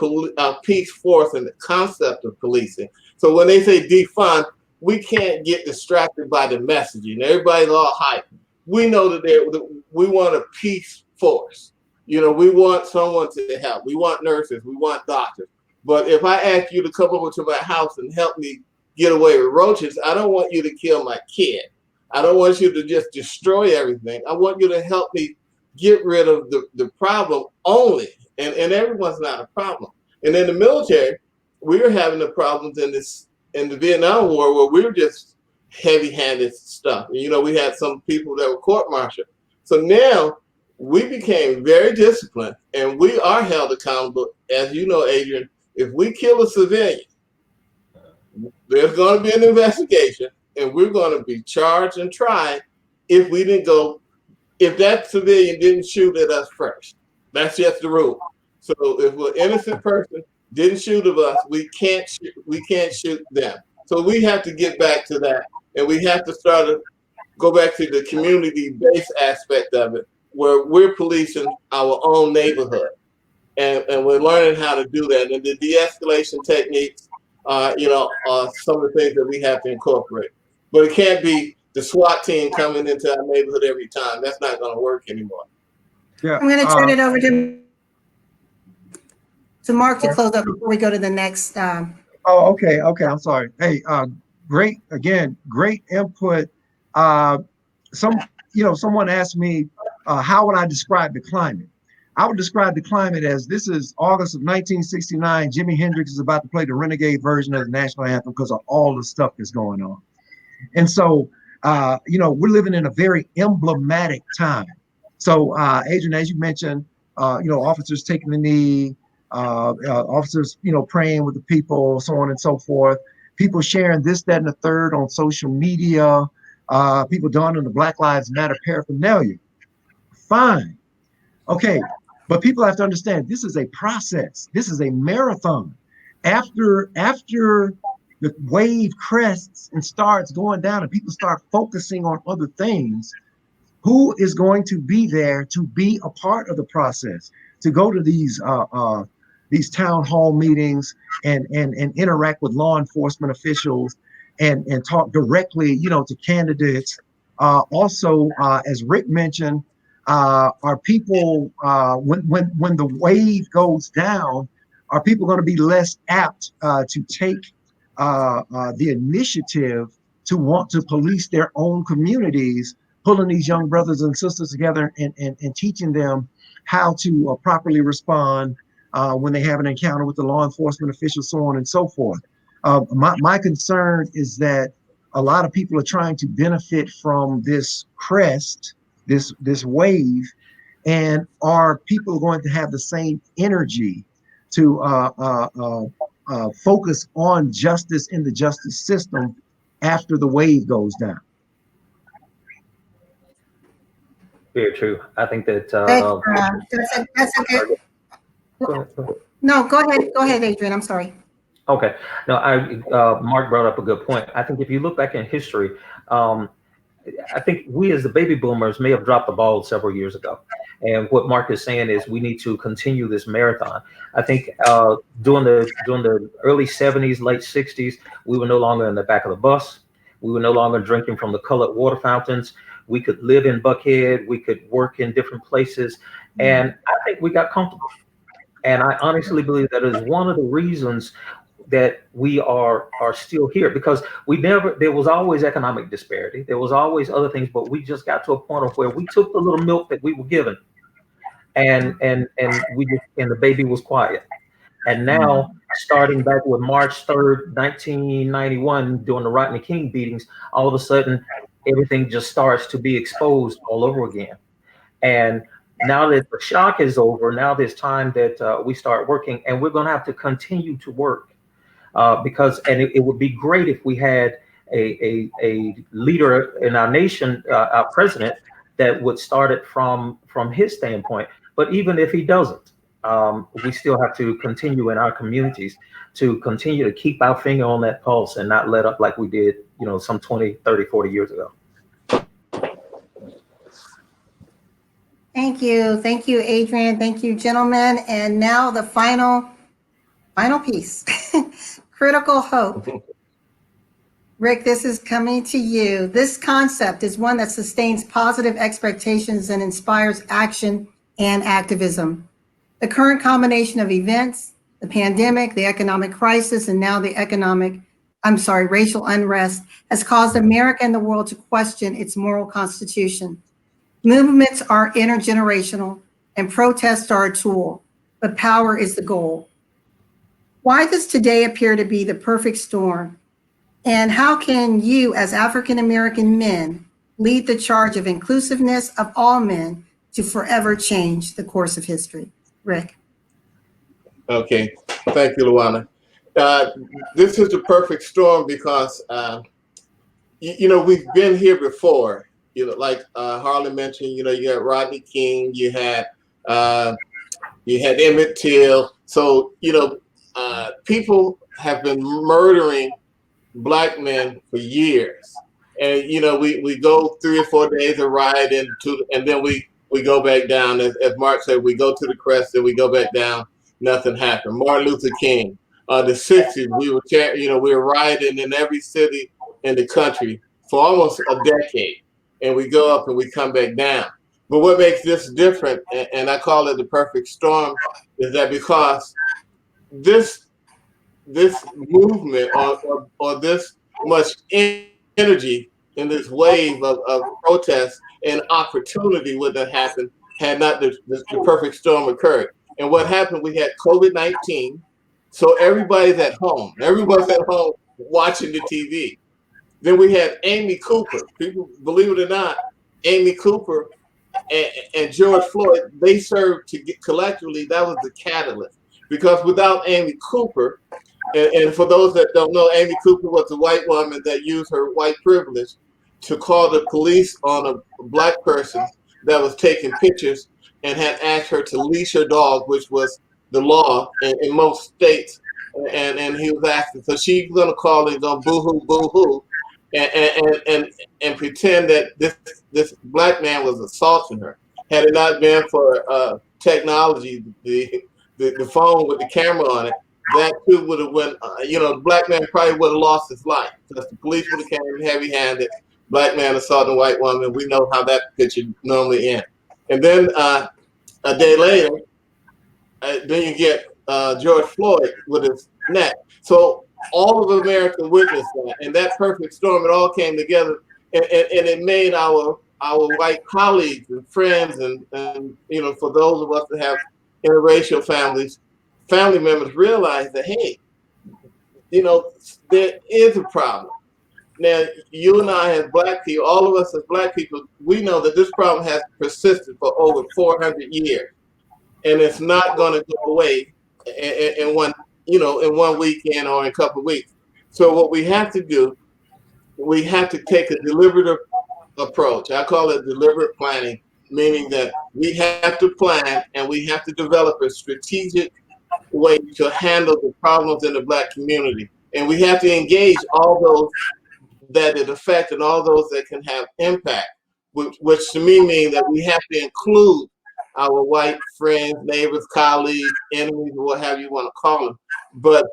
peace force and the concept of policing. So when they say defund, we can't get distracted by the messaging. Everybody's all hyped. We know that we want a peace force. We want someone to help. We want nurses. We want doctors. But if I ask you to come over to my house and help me get away with roaches. I don't want you to kill my kid. I don't want you to just destroy everything. I want you to help me get rid of the problem only. And everyone's not a problem. And in the military, we were having the problems in the Vietnam War where we were just heavy-handed stuff. You know, we had some people that were court-martialed. So now we became very disciplined, and we are held accountable. As you know, Adrian, if we kill a civilian, there's going to be an investigation, and we're going to be charged and tried if that civilian didn't shoot at us first. That's just the rule. So if an innocent person didn't shoot at us, we can't shoot them. So we have to get back to that, and we have to go back to the community-based aspect of it, where we're policing our own neighborhood, and we're learning how to do that. And the de-escalation techniques, are some of the things that we have to incorporate. But it can't be the SWAT team coming into our neighborhood every time. That's not going to work anymore. Yeah. I'm going to turn it over to Mark to close up before we go to the next. Oh, okay. I'm sorry. Hey, great input. Someone asked me, how would I describe the climate? I would describe the climate as this is August of 1969. Jimi Hendrix is about to play the renegade version of the national anthem because of all the stuff that's going on. And so, we're living in a very emblematic time. So, Adrian, as you mentioned, officers taking the knee, officers, praying with the people, so on and so forth. People sharing this, that, and the third on social media. People donning the Black Lives Matter paraphernalia. Fine. Okay. But people have to understand this is a process. This is a marathon. After the wave crests and starts going down and people start focusing on other things, who is going to be there to be a part of the process, to go to these town hall meetings and interact with law enforcement officials and talk directly, to candidates. Also, as Rick mentioned, are people, when the wave goes down, are people going to be less apt to take the initiative to want to police their own communities, pulling these young brothers and sisters together and teaching them how to properly respond when they have an encounter with the law enforcement officials, so on and so forth. My concern is that a lot of people are trying to benefit from this crest, this wave, and are people going to have the same energy to focus on justice in the justice system after the wave goes down? Very true. I think that That's a good. go ahead. No, go ahead, Adrian. I'm sorry. Okay. No, Mark brought up a good point. I think if you look back in history, I think we as the baby boomers may have dropped the ball several years ago. And what Mark is saying is we need to continue this marathon. I think during the early 70s, late 60s, we were no longer in the back of the bus. We were no longer drinking from the colored water fountains. We could live in Buckhead. We could work in different places. And I think we got comfortable. And I honestly believe that is one of the reasons that we are still here, because there was always economic disparity. There was always other things, but we just got to a point of where we took the little milk that we were given and the baby was quiet. And now, starting back with March 3rd, 1991, during the Rodney King beatings, all of a sudden, everything just starts to be exposed all over again. And now that the shock is over, now there's time that we start working, and we're going to have to continue to work. Because it would be great if we had a leader in our nation, our president, that would start it from his standpoint. But even if he doesn't, we still have to continue in our communities to continue to keep our finger on that pulse and not let up like we did, some 20, 30, 40 years ago. Thank you, Adrian. Thank you, gentlemen. And now the final piece. Critical hope. Rick, this is coming to you. This concept is one that sustains positive expectations and inspires action and activism. The current combination of events, the pandemic, the economic crisis, and now the economic racial unrest has caused America and the world to question its moral constitution. Movements are intergenerational and protests are a tool, but power is the goal. Why does today appear to be the perfect storm? And how can you, as African American men, lead the charge of inclusiveness of all men to forever change the course of history? Rick. Okay, thank you, Luana. Uh, this is the perfect storm because we've been here before. Like Harlan mentioned, you had Rodney King, uh, you had Emmett Till. So people have been murdering Black men for years, and we go 3 or 4 days of rioting and then we go back down. As Mark said, we go to the crest and we go back down. Nothing happened. Martin Luther King, the '60s, we were rioting in every city in the country for almost a decade, and we go up and we come back down. But what makes this different, and I call it the perfect storm, is that because this movement or this much energy in this wave of protest and opportunity would have happened had not the perfect storm occurred. And what happened, we had COVID-19. So everybody's at home. Everyone's at home watching the TV. Then we had Amy Cooper. People, believe it or not, Amy Cooper and George Floyd, they served to get collectively, that was the catalyst. Because without Amy Cooper, and for those that don't know, Amy Cooper was a white woman that used her white privilege to call the police on a Black person that was taking pictures and had asked her to leash her dog, which was the law in most states. And he was asking, so she's going to call and go boo-hoo, boo-hoo, and pretend that this Black man was assaulting her. Had it not been for technology, the phone with the camera on it, that too would have went, the Black man probably would have lost his life because the police would have came heavy-handed. Black man assaulting a white woman. We know how that picture normally ends. And then a day later, then you get George Floyd with his neck. So all of America witnessed that, and that perfect storm, it all came together, and it made our white colleagues and friends, and for those of us that have interracial family members realize that, hey, there is a problem. Now, you and I as Black people, all of us as Black people, we know that this problem has persisted for over 400 years, and it's not going to go away in one weekend or in a couple of weeks. So what we have to do, we have to take a deliberative approach. I call it deliberate planning, meaning that we have to plan and we have to develop a strategic way to handle the problems in the Black community. And we have to engage all those that it affects and all those that can have impact, which to me means that we have to include our white friends, neighbors, colleagues, enemies, or what have you want to call them. But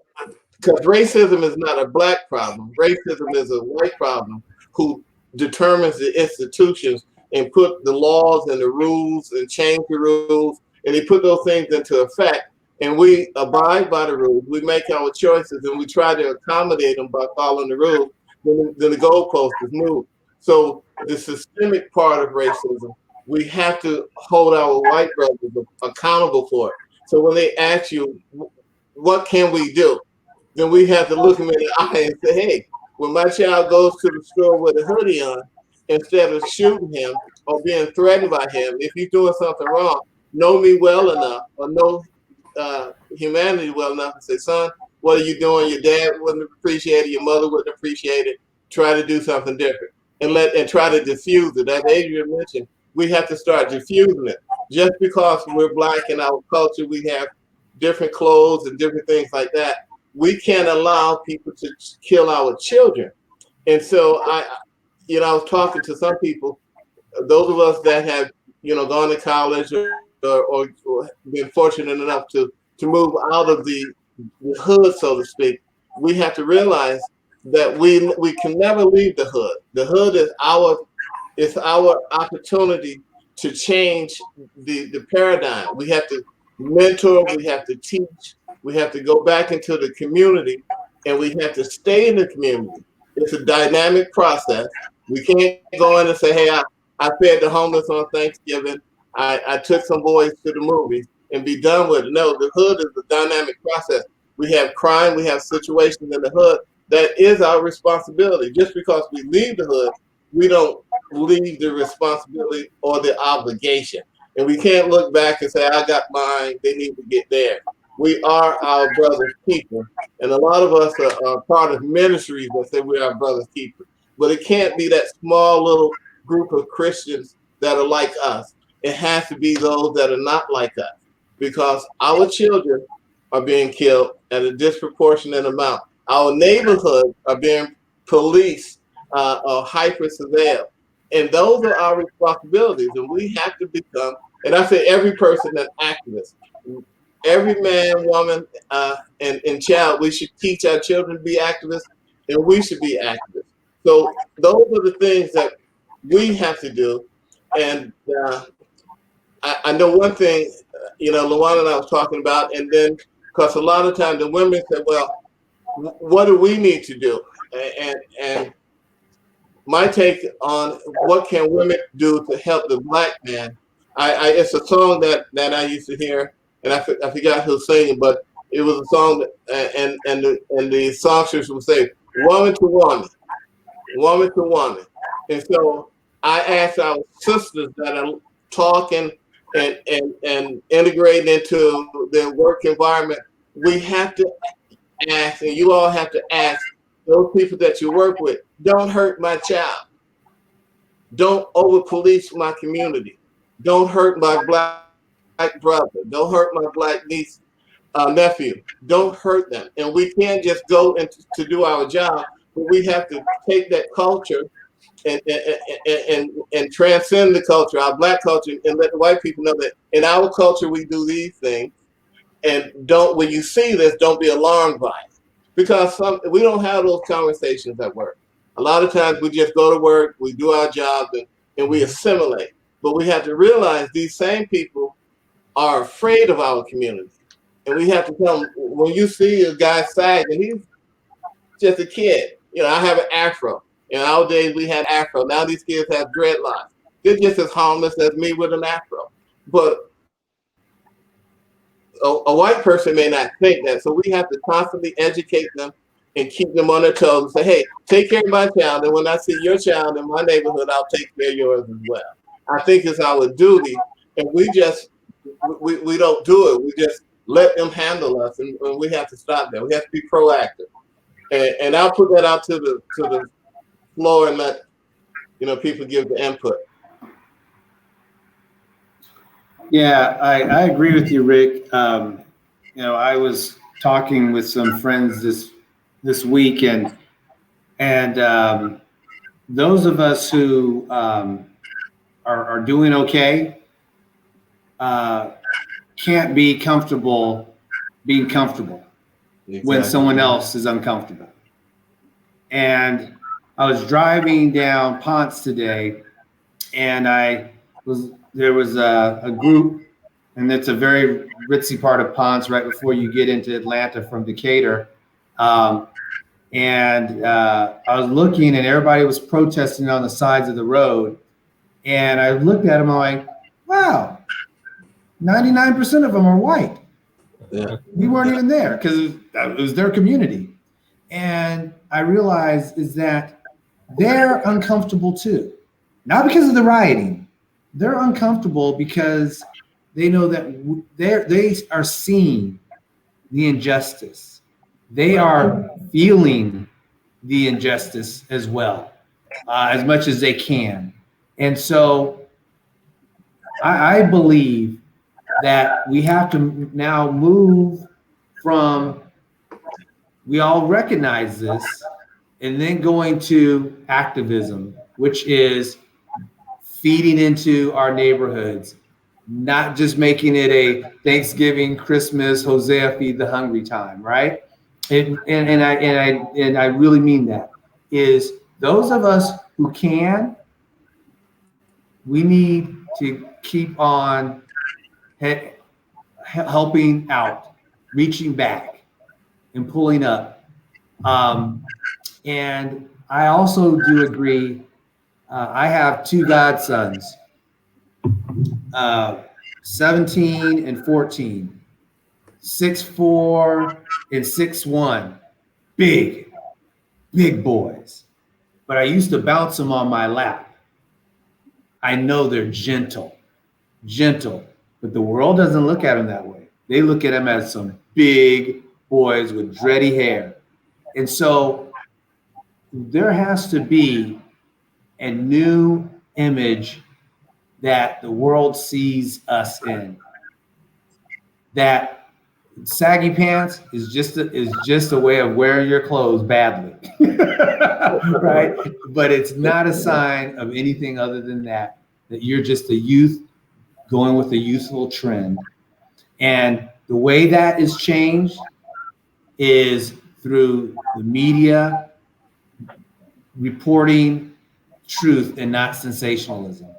because racism is not a Black problem, racism is a white problem who determines the institutions and put the laws and the rules and change the rules, and they put those things into effect. And we abide by the rules. We make our choices and we try to accommodate them by following the rules. Then the goalpost is moved. So the systemic part of racism, we have to hold our white brothers accountable for it. So when they ask you, what can we do? Then we have to look them in the eye and say, hey, when my child goes to the store with a hoodie on, instead of shooting him or being threatened by him, if he's doing something wrong, know me well enough or know humanity well enough to say, son, what are you doing? Your dad wouldn't appreciate it. Your mother wouldn't appreciate it. Try to do something different and try to diffuse it. As Adrian mentioned, we have to start diffusing it. Just because we're Black in our culture, we have different clothes and different things like that. We can't allow people to kill our children. And so I was talking to some people, those of us that have, gone to college or been fortunate enough to move out of the hood, so to speak. We have to realize that we can never leave the hood. The hood is our opportunity to change the paradigm. We have to mentor, we have to teach, we have to go back into the community and we have to stay in the community. It's a dynamic process. We can't go in and say, hey, I fed the homeless on Thanksgiving. I took some boys to the movies and be done with it. No, the hood is a dynamic process. We have crime, we have situations in the hood. That is our responsibility. Just because we leave the hood, we don't leave the responsibility or the obligation. And we can't look back and say, I got mine, they need to get theirs. We are our brother's keeper. And a lot of us are part of ministries that say we're our brother's keeper. But it can't be that small little group of Christians that are like us. It has to be those that are not like us, because our children are being killed at a disproportionate amount. Our neighborhoods are being policed or hyper surveilled. And those are our responsibilities. And we have to become, and I say every person, an activist. Every man, woman, and child, we should teach our children to be activists, and we should be activists. So those are the things that we have to do. And I know one thing, Luana and I was talking about, and then because a lot of times the women say, well, what do we need to do? And my take on what can women do to help the Black man, it's a song that I used to hear, and I forgot who sang it, but it was a song, and the songstress would say, woman to woman, woman to woman. And so I ask our sisters that are talking and integrating into their work environment, we have to ask, and you all have to ask those people that you work with, don't hurt my child. Don't over police my community. Don't hurt my Black brother. Don't hurt my Black niece, nephew. Don't hurt them. And we can't just go to do our job, but we have to take that culture and transcend the culture, our Black culture, and let the white people know that in our culture we do these things. And when you see this, don't be alarmed by it, because we don't have those conversations at work. A lot of times we just go to work, we do our jobs, and we assimilate. But we have to realize these same people are afraid of our community. And we have to tell them, when you see a guy sagging, he's just a kid. I have an afro. In our days, we had afro. Now these kids have dreadlocks. They're just as harmless as me with an afro. But a white person may not think that. So we have to constantly educate them and keep them on their toes and say, hey, take care of my child. And when I see your child in my neighborhood, I'll take care of yours as well. I think it's our duty. And we don't do it. We just let them handle us. And we have to stop that. We have to be proactive. And I'll put that out to the floor and let people give the input. Yeah, I agree with you, Rick. I was talking with some friends this week, and those of us who are doing okay can't be comfortable being comfortable when someone else is uncomfortable. And I was driving down Ponce today, and there was a group, and it's a very ritzy part of Ponce right before you get into Atlanta from Decatur. And I was looking, and everybody was protesting on the sides of the road. And I looked at them, I'm like, wow, 99% of them are white. Yeah. We weren't even there because it was their community. And I realized is that they're uncomfortable too. Not because of the rioting. They're uncomfortable because they know that they are seeing the injustice. They are feeling the injustice as well, as much as they can. And so I believe that we have to now move from, we all recognize this, and then going to activism, which is feeding into our neighborhoods, not just making it a Thanksgiving, Christmas, Hosea feed the hungry time, right? And I really mean that. Is those of us who can, we need to keep on helping out, reaching back, and pulling up And I also do agree. I have two godsons, 17 and 14, 6'4" and 6'1", big, big boys. But I used to bounce them on my lap. I know they're gentle, but the world doesn't look at them that way. They look at them as some big boys with dready hair. And so there has to be a new image that the world sees us in. That saggy pants is just a way of wearing your clothes badly, right? But it's not a sign of anything other than that you're just a youth going with a youthful trend. And the way that is changed is through the media reporting truth and not sensationalism.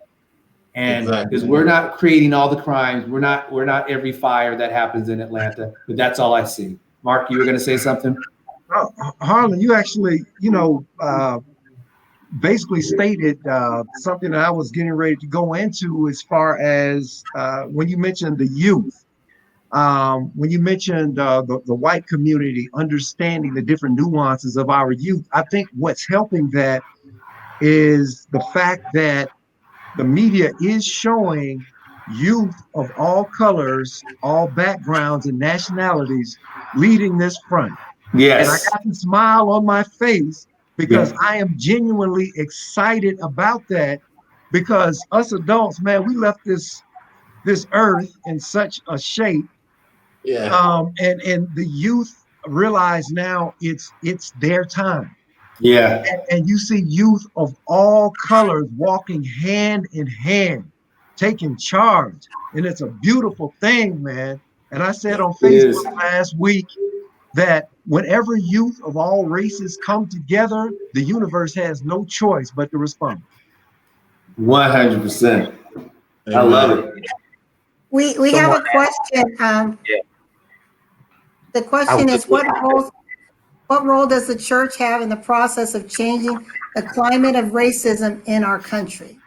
And because we're not creating all the crimes, we're not every fire that happens in Atlanta, but that's all I see. Mark, you were going to say something? Harlan, you actually, basically stated something that I was getting ready to go into as far as when you mentioned the youth. When you mentioned the white community understanding the different nuances of our youth, I think what's helping that is the fact that the media is showing youth of all colors, all backgrounds and nationalities leading this front. And I Yes. got a smile on my face because Yeah. I am genuinely excited about that, because us adults, man, we left this earth in such a shape. Yeah. And the youth realize now it's their time. Yeah. And you see youth of all colors walking hand in hand, taking charge. And it's a beautiful thing, man. And I said on It is. Facebook last week that whenever youth of all races come together, the universe has no choice but to respond. 100%. I love it. We have a question. Yeah. The question is, what role does the church have in the process of changing the climate of racism in our country?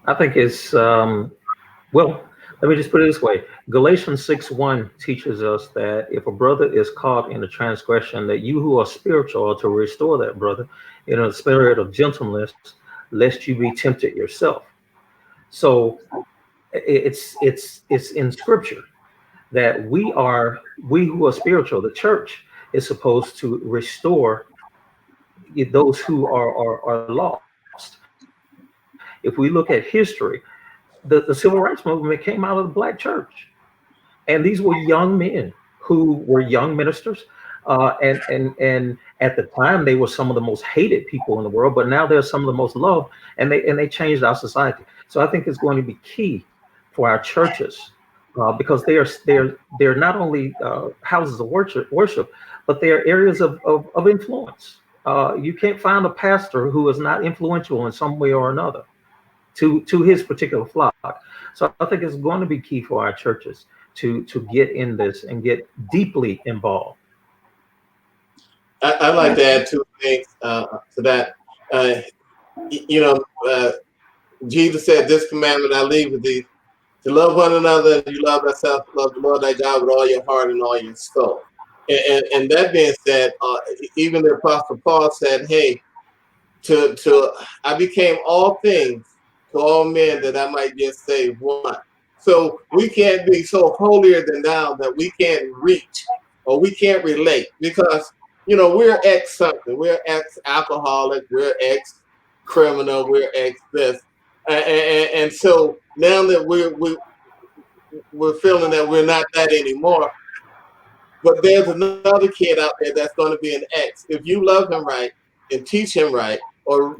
I think it's well, let me just put it this way. Galatians 6:1 teaches us that if a brother is caught in a transgression, that you who are spiritual are to restore that brother in a spirit of gentleness, lest you be tempted yourself. So it's in scripture that we who are spiritual, the church is supposed to restore those who are lost. If we look at history, the civil rights movement came out of the black church. And these were young men who were young ministers. And at the time, they were some of the most hated people in the world, but now they're some of the most loved, and they changed our society. So I think it's going to be key for our churches because they're not only houses of worship, but they are areas of influence. You can't find a pastor who is not influential in some way or another to his particular flock. So I think it's going to be key for our churches to get in this and get deeply involved. I'd like to add two things to that. Jesus said, "This commandment I leave with thee, to love one another, and you love thyself, love the Lord thy God with all your heart and all your soul." And that being said, even the Apostle Paul said, "Hey, to I became all things to all men that I might just save one." So we can't be so holier than thou that we can't reach or we can't relate, because we're ex something, we're ex alcoholic, we're ex criminal, we're ex this, and so now that we're feeling that we're not that anymore. But there's another kid out there that's going to be an ex. If you love him right and teach him right, or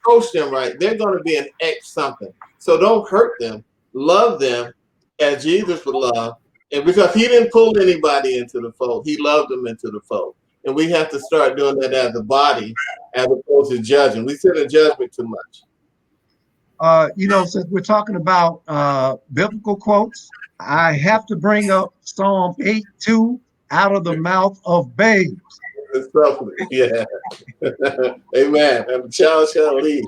coach them right, they're going to be an ex something. So don't hurt them. Love them as Jesus would love. And because he didn't pull anybody into the fold, he loved them into the fold. And we have to start doing that as a body, as opposed to judging. We sit in judgment too much. Since we're talking about biblical quotes, I have to bring up Psalm 8:2. out of the mouth of babes. Yeah. Amen. And the child shall lead.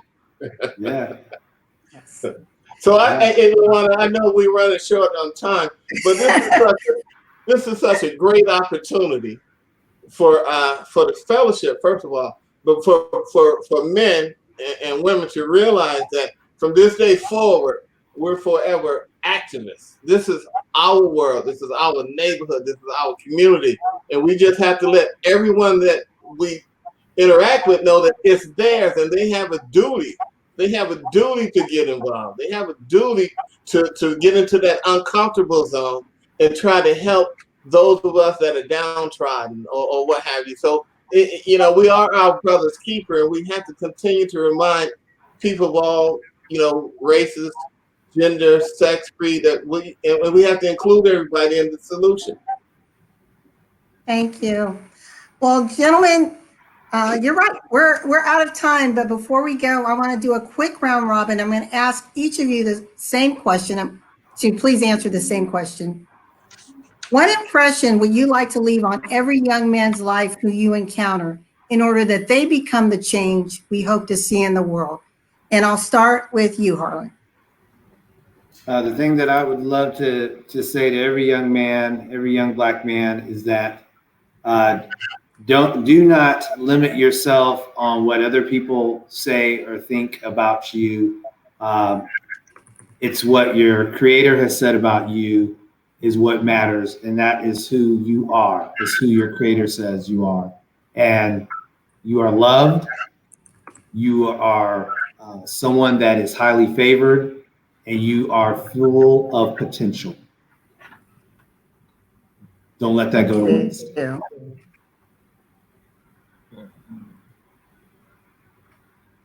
Yeah. Yes. So I know we're running short on time, but this is such a great opportunity for the fellowship, first of all, but for men and women to realize that from this day forward, we're forever activists. This is our world. This is our neighborhood. This is our community, and we just have to let everyone that we interact with know that it's theirs, and they have a duty. They have a duty to get involved. They have a duty to get into that uncomfortable zone and try to help those of us that are downtrodden or what have you. So, we are our brother's keeper, and we have to continue to remind people of all, races, gender, sex, creed, that we have to include everybody in the solution. Thank you. Well, gentlemen, you're right. We're out of time, but before we go, I want to do a quick round robin. I'm going to ask each of you the same question. So please answer the same question. What impression would you like to leave on every young man's life who you encounter in order that they become the change we hope to see in the world? And I'll start with you, Harlan. The thing that I would love to say to every young man, every young Black man, is that do not limit yourself on what other people say or think about you. It's what your Creator has said about you is what matters, and that is who you are. Is who your Creator says you are, and you are loved. You are someone that is highly favored, and you are full of potential. Don't let that go to waste.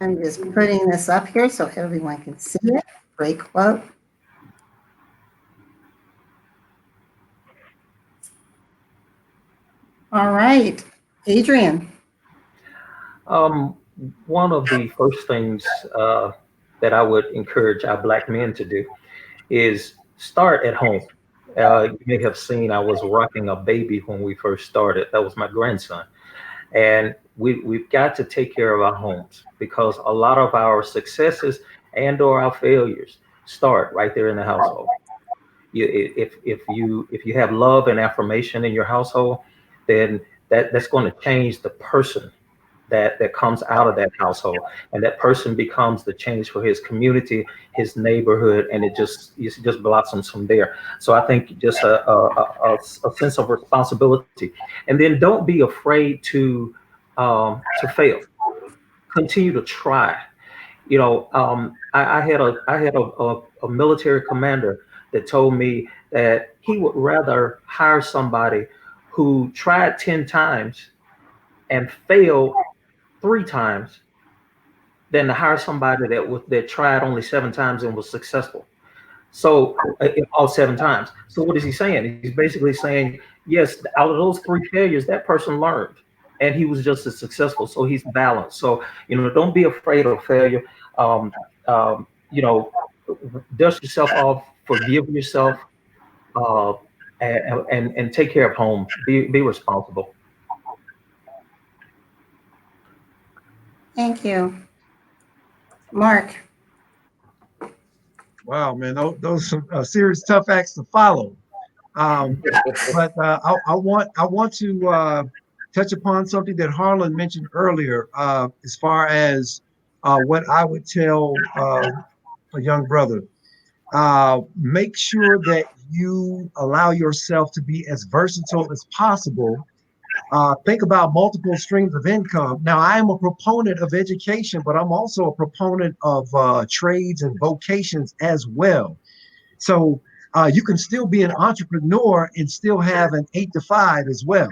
I'm just putting this up here so everyone can see it. Great quote. All right, Adrian. One of the first things that I would encourage our Black men to do is start at home. You may have seen I was rocking a baby when we first started. That was my grandson. And we've got to take care of our homes, because a lot of our successes and or our failures start right there in the household. If you have love and affirmation in your household, then that's going to change the person that comes out of that household, and that person becomes the change for his community, his neighborhood, and it just blossoms from there. So I think just a sense of responsibility, and then don't be afraid to fail. Continue to try. I had a military commander that told me that he would rather hire somebody who tried 10 times and failed 3 times than to hire somebody that tried only 7 times and was successful. So all 7 times. So what is he saying? He's basically saying, yes, out of those 3 failures, that person learned, and he was just as successful. So he's balanced. So don't be afraid of failure. Dust yourself off, forgive yourself, and take care of home. Be responsible. Thank you. Mark. Wow, man, those are serious tough acts to follow. But I want to touch upon something that Harlan mentioned earlier, as far as what I would tell a young brother. Make sure that you allow yourself to be as versatile as possible. Think about multiple streams of income. Now, I am a proponent of education, but I'm also a proponent of trades and vocations as well. So you can still be an entrepreneur and still have an 8 to 5 as well.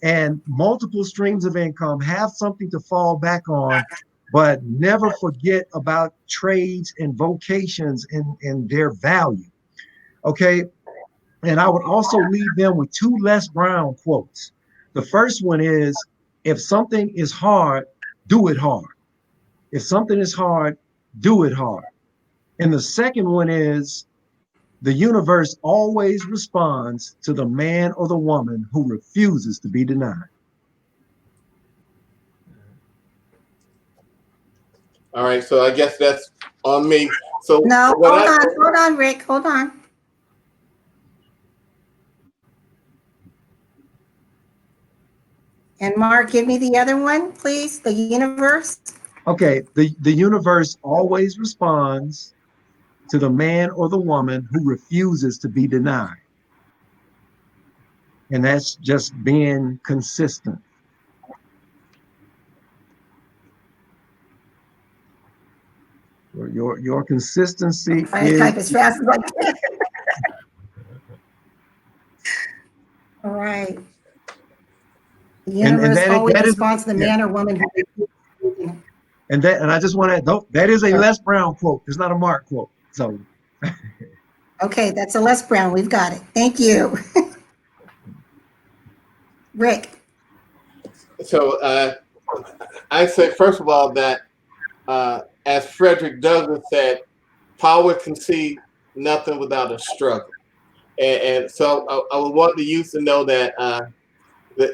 And multiple streams of income, have something to fall back on, but never forget about trades and vocations and their value. Okay. And I would also leave them with 2 Les Brown quotes. The first one is, if something is hard, do it hard. If something is hard, do it hard. And the second one is, The universe always responds to the man or the woman who refuses to be denied. All right, so I guess that's on me. So No, what hold on, Rick, hold on. And Mark, give me the other one, please, the universe. Okay, the universe always responds to the man or the woman who refuses to be denied. And that's just being consistent. Your consistency I is, type as fast as I can. All right. The and universe always that is, responds to the yeah, man or woman who. and I just want to, that is a Les Brown quote. It's not a Mark quote. So, Okay, that's a Les Brown. We've got it. Thank you. Rick. So I say, first of all, that as Frederick Douglass said, power can see nothing without a struggle. And so I would want the youth to know that, that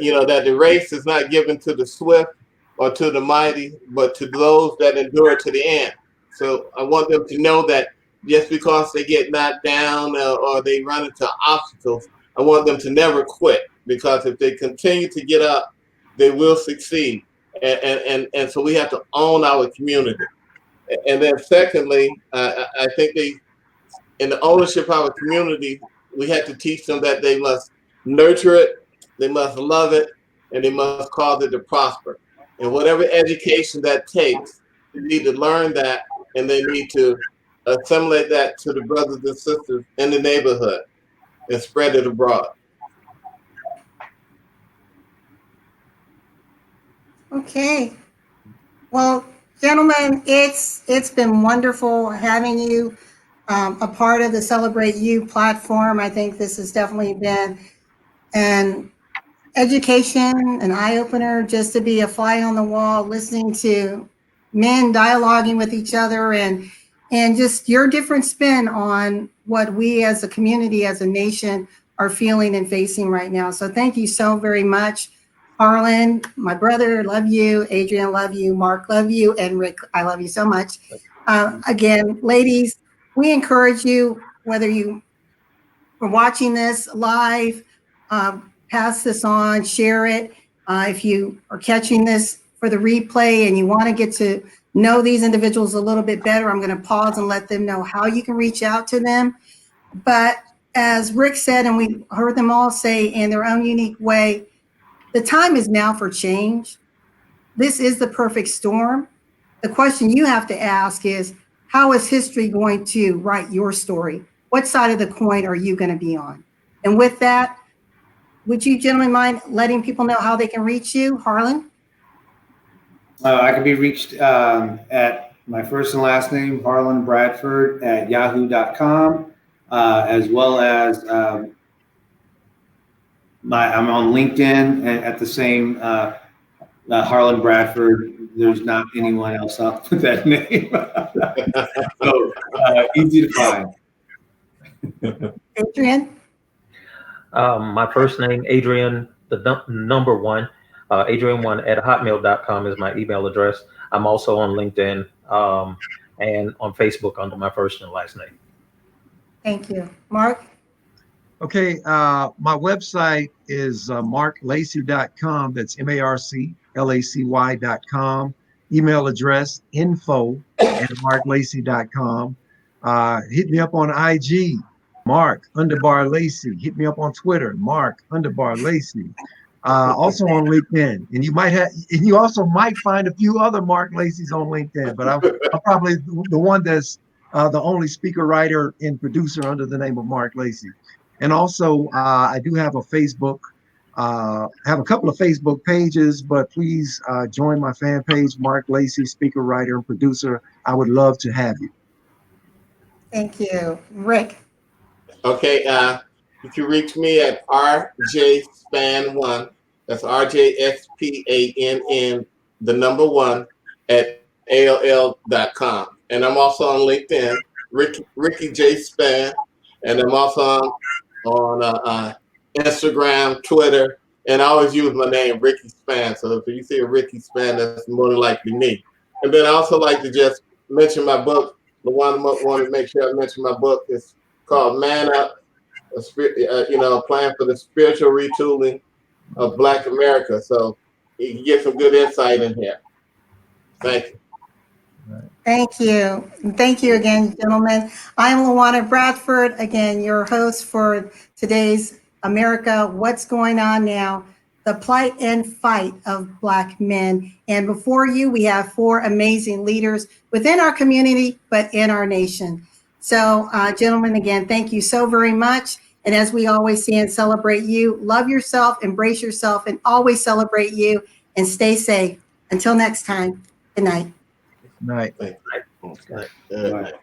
the race is not given to the swift or to the mighty, but to those that endure to the end. So I want them to know that just because they get knocked down or they run into obstacles, I want them to never quit, because if they continue to get up, they will succeed. And so we have to own our community. And then secondly, I think in the ownership of our community, we have to teach them that they must nurture it, they must love it, and they must cause it to prosper. And whatever education that takes, they need to learn that, and they need to assimilate that to the brothers and sisters in the neighborhood and spread it abroad. Okay. Well, gentlemen, it's been wonderful having you a part of the Celebrate You platform. I think this has definitely been an education, an eye opener, just to be a fly on the wall, listening to men dialoguing with each other, and just your different spin on what we as a community, as a nation, are feeling and facing right now. So thank you so very much. Harlan, my brother, love you. Adrian, love you. Mark, love you. And Rick, I love you so much. Again, ladies, we encourage you, whether you are watching this live, pass this on, share it. If you are catching this for the replay and you want to get to know these individuals a little bit better, I'm going to pause and let them know how you can reach out to them. But as Rick said, and we heard them all say in their own unique way, the time is now for change. This is the perfect storm. The question you have to ask is, how is history going to write your story? What side of the coin are you going to be on? And with that, would you gentlemen mind letting people know how they can reach you? Harlan? I can be reached at my first and last name, Harlan Bradford, at yahoo.com, as well as I'm on LinkedIn at the same Harlan Bradford. There's not anyone else up with that name. So easy to find. Adrian? My first name, Adrian, the number one, Adrian1 at hotmail.com is my email address. I'm also on LinkedIn and on Facebook under my first and last name. Thank you. Mark? okay, my website is marklacy.com. That's MARCLACY.com. Email address info@marklacy.com. Hit me up on IG, Mark_Lacy. Hit me up on Twitter, Mark_Lacy. Also on LinkedIn, and you also might find a few other Mark Lacy's on LinkedIn, but I'm probably the one that's the only speaker, writer, and producer under the name of Mark Lacy. And also, I do have a Facebook, have a couple of Facebook pages, but please join my fan page, Mark Lacy, speaker, writer, and producer. I would love to have you. Thank you. Rick? Okay, you can reach me at RJSpan1. That's RJSPANN, the number one, at AOL.com. And I'm also on LinkedIn, Ricky J. Span. And I'm also on Instagram, Twitter, and I always use my name, Ricky Span. So if you see a Ricky Span, that's more than likely me. And then I also like to just mention my book. The one I want to make sure I mention my book. It's called Man Up, a plan for the spiritual retooling of Black America. So you can get some good insight in here. Thank you. Thank you. And thank you again, gentlemen. I'm Luana Bradford, again, your host for today's America, What's Going On Now? The Plight and Fight of Black Men. And before you, we have 4 amazing leaders within our community, but in our nation. So, gentlemen, again, thank you so very much. And as we always say and celebrate you, love yourself, embrace yourself, and always celebrate you, and stay safe. Until next time, good night. Night. Thank you. Right. Good night.